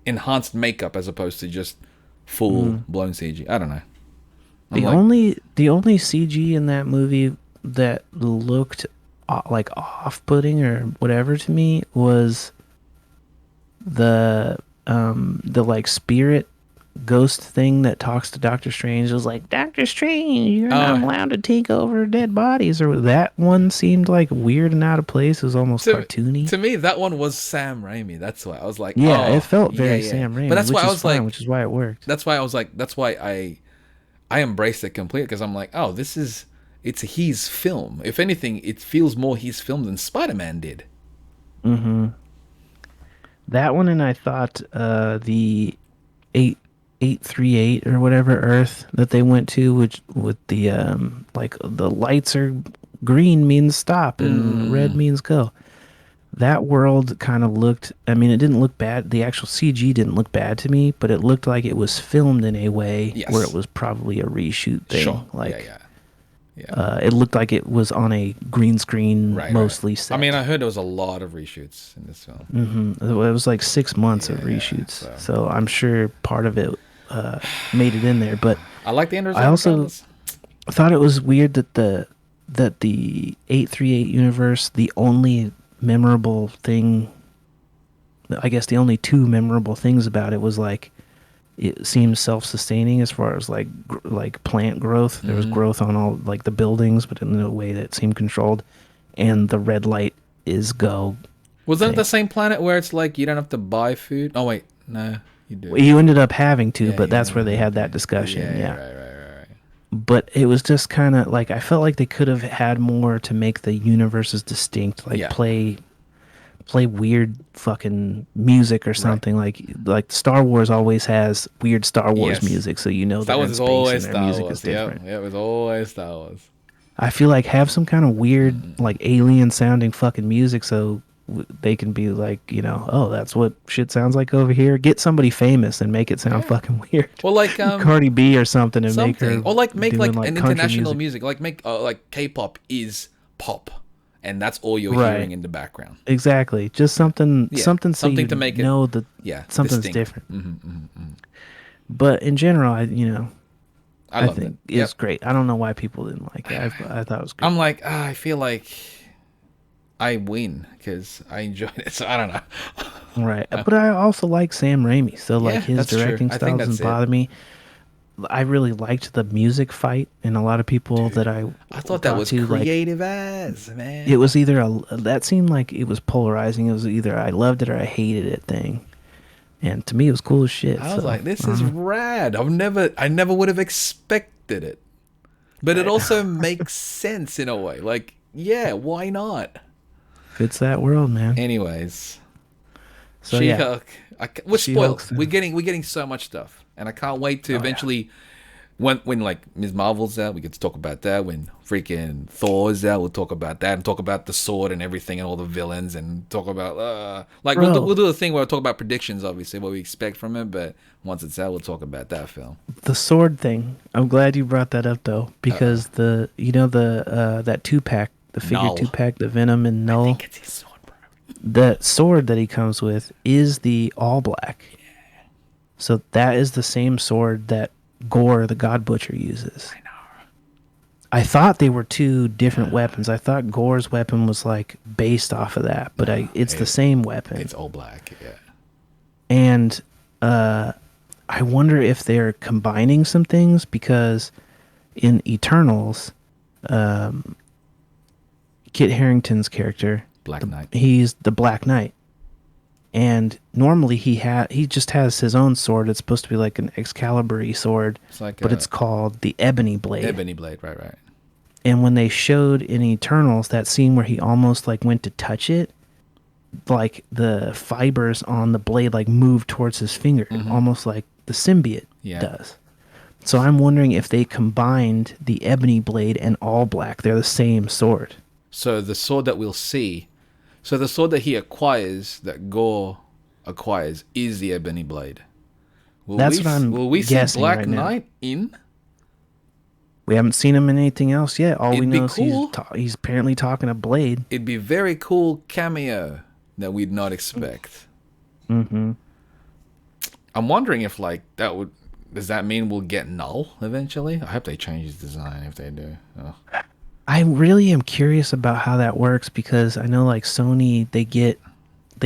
enhanced makeup as opposed to just full blown CG. I don't know. The only CG in that movie that looked like off-putting or whatever to me was the like spirit ghost thing that talks to Doctor Strange. It was like, Doctor Strange, you're not allowed to take over dead bodies. Or that one seemed like weird and out of place. It was almost cartoony. To me, that one was Sam Raimi. That's why I was like, it felt very Sam Raimi. But that's why I was like, which is why it worked. That's why I was like, that's why I embraced it completely, because I'm like, it's his film. If anything, it feels more his film than Spider-Man did. That one, and I thought the 838 or whatever Earth that they went to, which with the like the lights are green means stop and red means go. That world kind of looked, I mean, it didn't look bad. The actual CG didn't look bad to me, but it looked like it was filmed in a way where it was probably a reshoot thing. Sure. Like, it looked like it was on a green screen, mostly set. I mean, I heard there was a lot of reshoots in this film. It was like 6 months of reshoots, so I'm sure part of it made it in there. But I like the end result. I also thought it was weird that the 838 universe, the only memorable thing, I guess the only two memorable things about it was like, it seems self-sustaining as far as like plant growth. There was growth on all like the buildings, but in a way that seemed controlled. And the red light is go. Was that the same planet where it's like you don't have to buy food? Oh wait, no, you do. You ended up having to, but that's where they had that discussion. Right. But it was just kind of like, I felt like they could have had more to make the universes distinct, like play weird fucking music or something. Like Star Wars always has weird Star Wars music, so you know that was always Star music Wars. is different. Yeah, it was always Star Wars. I feel like have some kind of weird like alien sounding fucking music so they can be like, you know, oh, that's what shit sounds like over here. Get somebody famous and make it sound fucking weird. Well, like Cardi B or something, and make her, or like make like an international music. Like make like K-pop is pop. And that's all you're hearing in the background. Exactly. Just something so to make it know that something's distinct. different. But in general, I think it's great. I don't know why people didn't like it. I thought it was great. I'm like, I feel like I win because I enjoyed it. So I don't know. Right. But I also like Sam Raimi. So like Yeah, his that's true. directing I style think doesn't that's it. bother me. I really liked the music fight, and a lot of people that I thought that talked was to, like, creative as, man. it was either that seemed like it was polarizing. It was either I loved it or I hated it thing. And to me, it was cool as shit. I was so, like, this is rad. I never would have expected it. But it also makes sense in a way. Like, yeah, why not? fits that world, man. Anyways, So yeah, She-Hulk. We're spoiled. She-Hulk's- We're getting so much stuff, and I can't wait to eventually. When like Ms. Marvel's out, we get to talk about that. When freaking Thor's out, we'll talk about that and talk about the sword and everything and all the villains and talk about we'll do a thing where we'll talk about predictions, obviously what we expect from it. But once it's out, we'll talk about that film. the sword thing. I'm glad you brought that up though, because the that 2-pack, the figure Null. 2-pack, the Venom and Null. It's his sword, bro. The sword that he comes with is the all black. Yeah. So that is the same sword that Gore the God Butcher uses. I know. I thought they were two different weapons. I thought Gore's weapon was like based off of that, but it's the same weapon. It's all black, yeah. And I wonder if they're combining some things, because in Eternals, Kit Harington's character, Black Knight. he's the Black Knight. And normally he just has his own sword. It's supposed to be like an Excalibur-y sword, but it's called the Ebony Blade. Ebony Blade, right. And when they showed in Eternals that scene where he almost like went to touch it, like the fibers on the blade like moved towards his finger, almost like the symbiote does. So I'm wondering if they combined the Ebony Blade and all black. They're the same sword. So the sword that we'll see, so the sword that he acquires, that Gore acquires, is the Ebony Blade. Will we see Black right Knight in? We haven't seen him in anything else yet. All we It'd be know is cool. he's apparently talking a blade. It'd be very cool cameo that we'd not expect. Mm-hmm. I'm wondering if like does that mean we'll get Null eventually? I hope they change his design if they do. Oh. I really am curious about how that works, because I know like Sony, they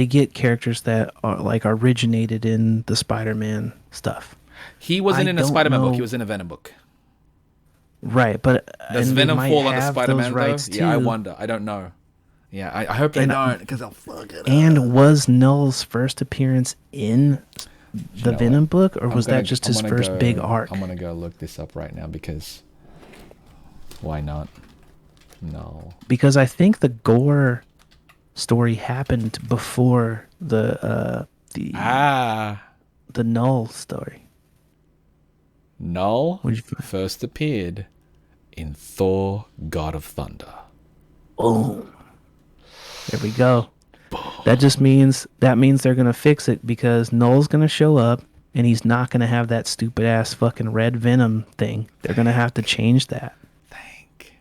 get characters that are like originated in the Spider-Man stuff. He wasn't in a don't Spider-Man book. know- He was in a Venom book. Right, but Does and they Venom might fall under have Spider-Man those rights though? Yeah, I too. wonder. I don't know. Yeah, I hope they don't, because I'll fuck it up. And was Null's first appearance in the know Venom book, or was I'm that gonna- just I'm his gonna first go- big arc? I'm gonna go look this up right now, because why not? No. Because I think the Gore story happened before the Null story. Null What'd you find? first appeared in Thor: God of Thunder. Boom. There we go. That means they're gonna fix it, because Null's gonna show up and he's not gonna have that stupid ass fucking red Venom thing. They're gonna have to change that. Thank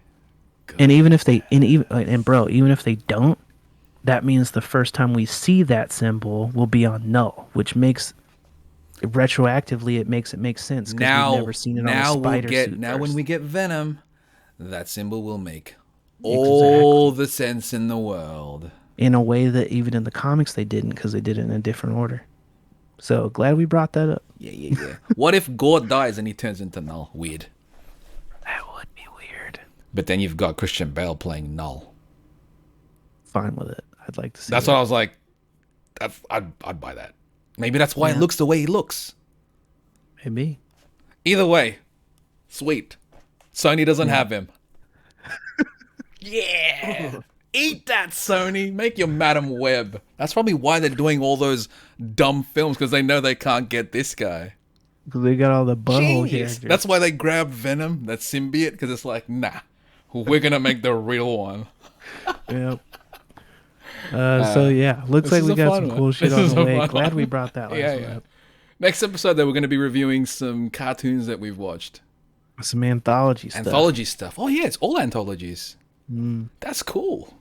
God. And even if even if they don't, that means the first time we see that symbol will be on Null, which makes retroactively it makes sense, because Now, we've never seen it on a now spider suit when first. we get Venom, that symbol will make all the sense in the world. In a way that even in the comics they didn't, because they did it in a different order. So glad we brought that up. Yeah. What if Gore dies and he turns into Null? Weird. That would be weird. But then you've got Christian Bale playing Null. Fine with it. I'd like to see. That's what I was like. I'd buy that. Maybe that's why he looks the way he looks. Maybe. Either way, sweet. Sony doesn't have him. Yeah. Eat that, Sony. Make your Madam Web. That's probably why they're doing all those dumb films, because they know they can't get this guy. Because they got all the butthole Genius. characters. That's why they grabbed Venom, that symbiote, because it's like, nah, we're going to make the real one. Yep. So yeah, looks like is we a got fun some one. cool shit This on is the a way. fun Glad one. we brought that last one up. Next episode, though, we're going to be reviewing some cartoons that we've watched. Some anthology stuff. Anthology stuff. Oh, yeah, it's all anthologies. That's cool.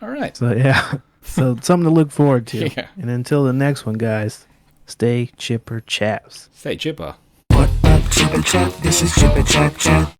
All right. So yeah, so something to look forward to. Yeah. And until the next one, guys, stay chipper chaps. Stay chipper. What up, Chip and Chap? This is Chip and Chap Chat.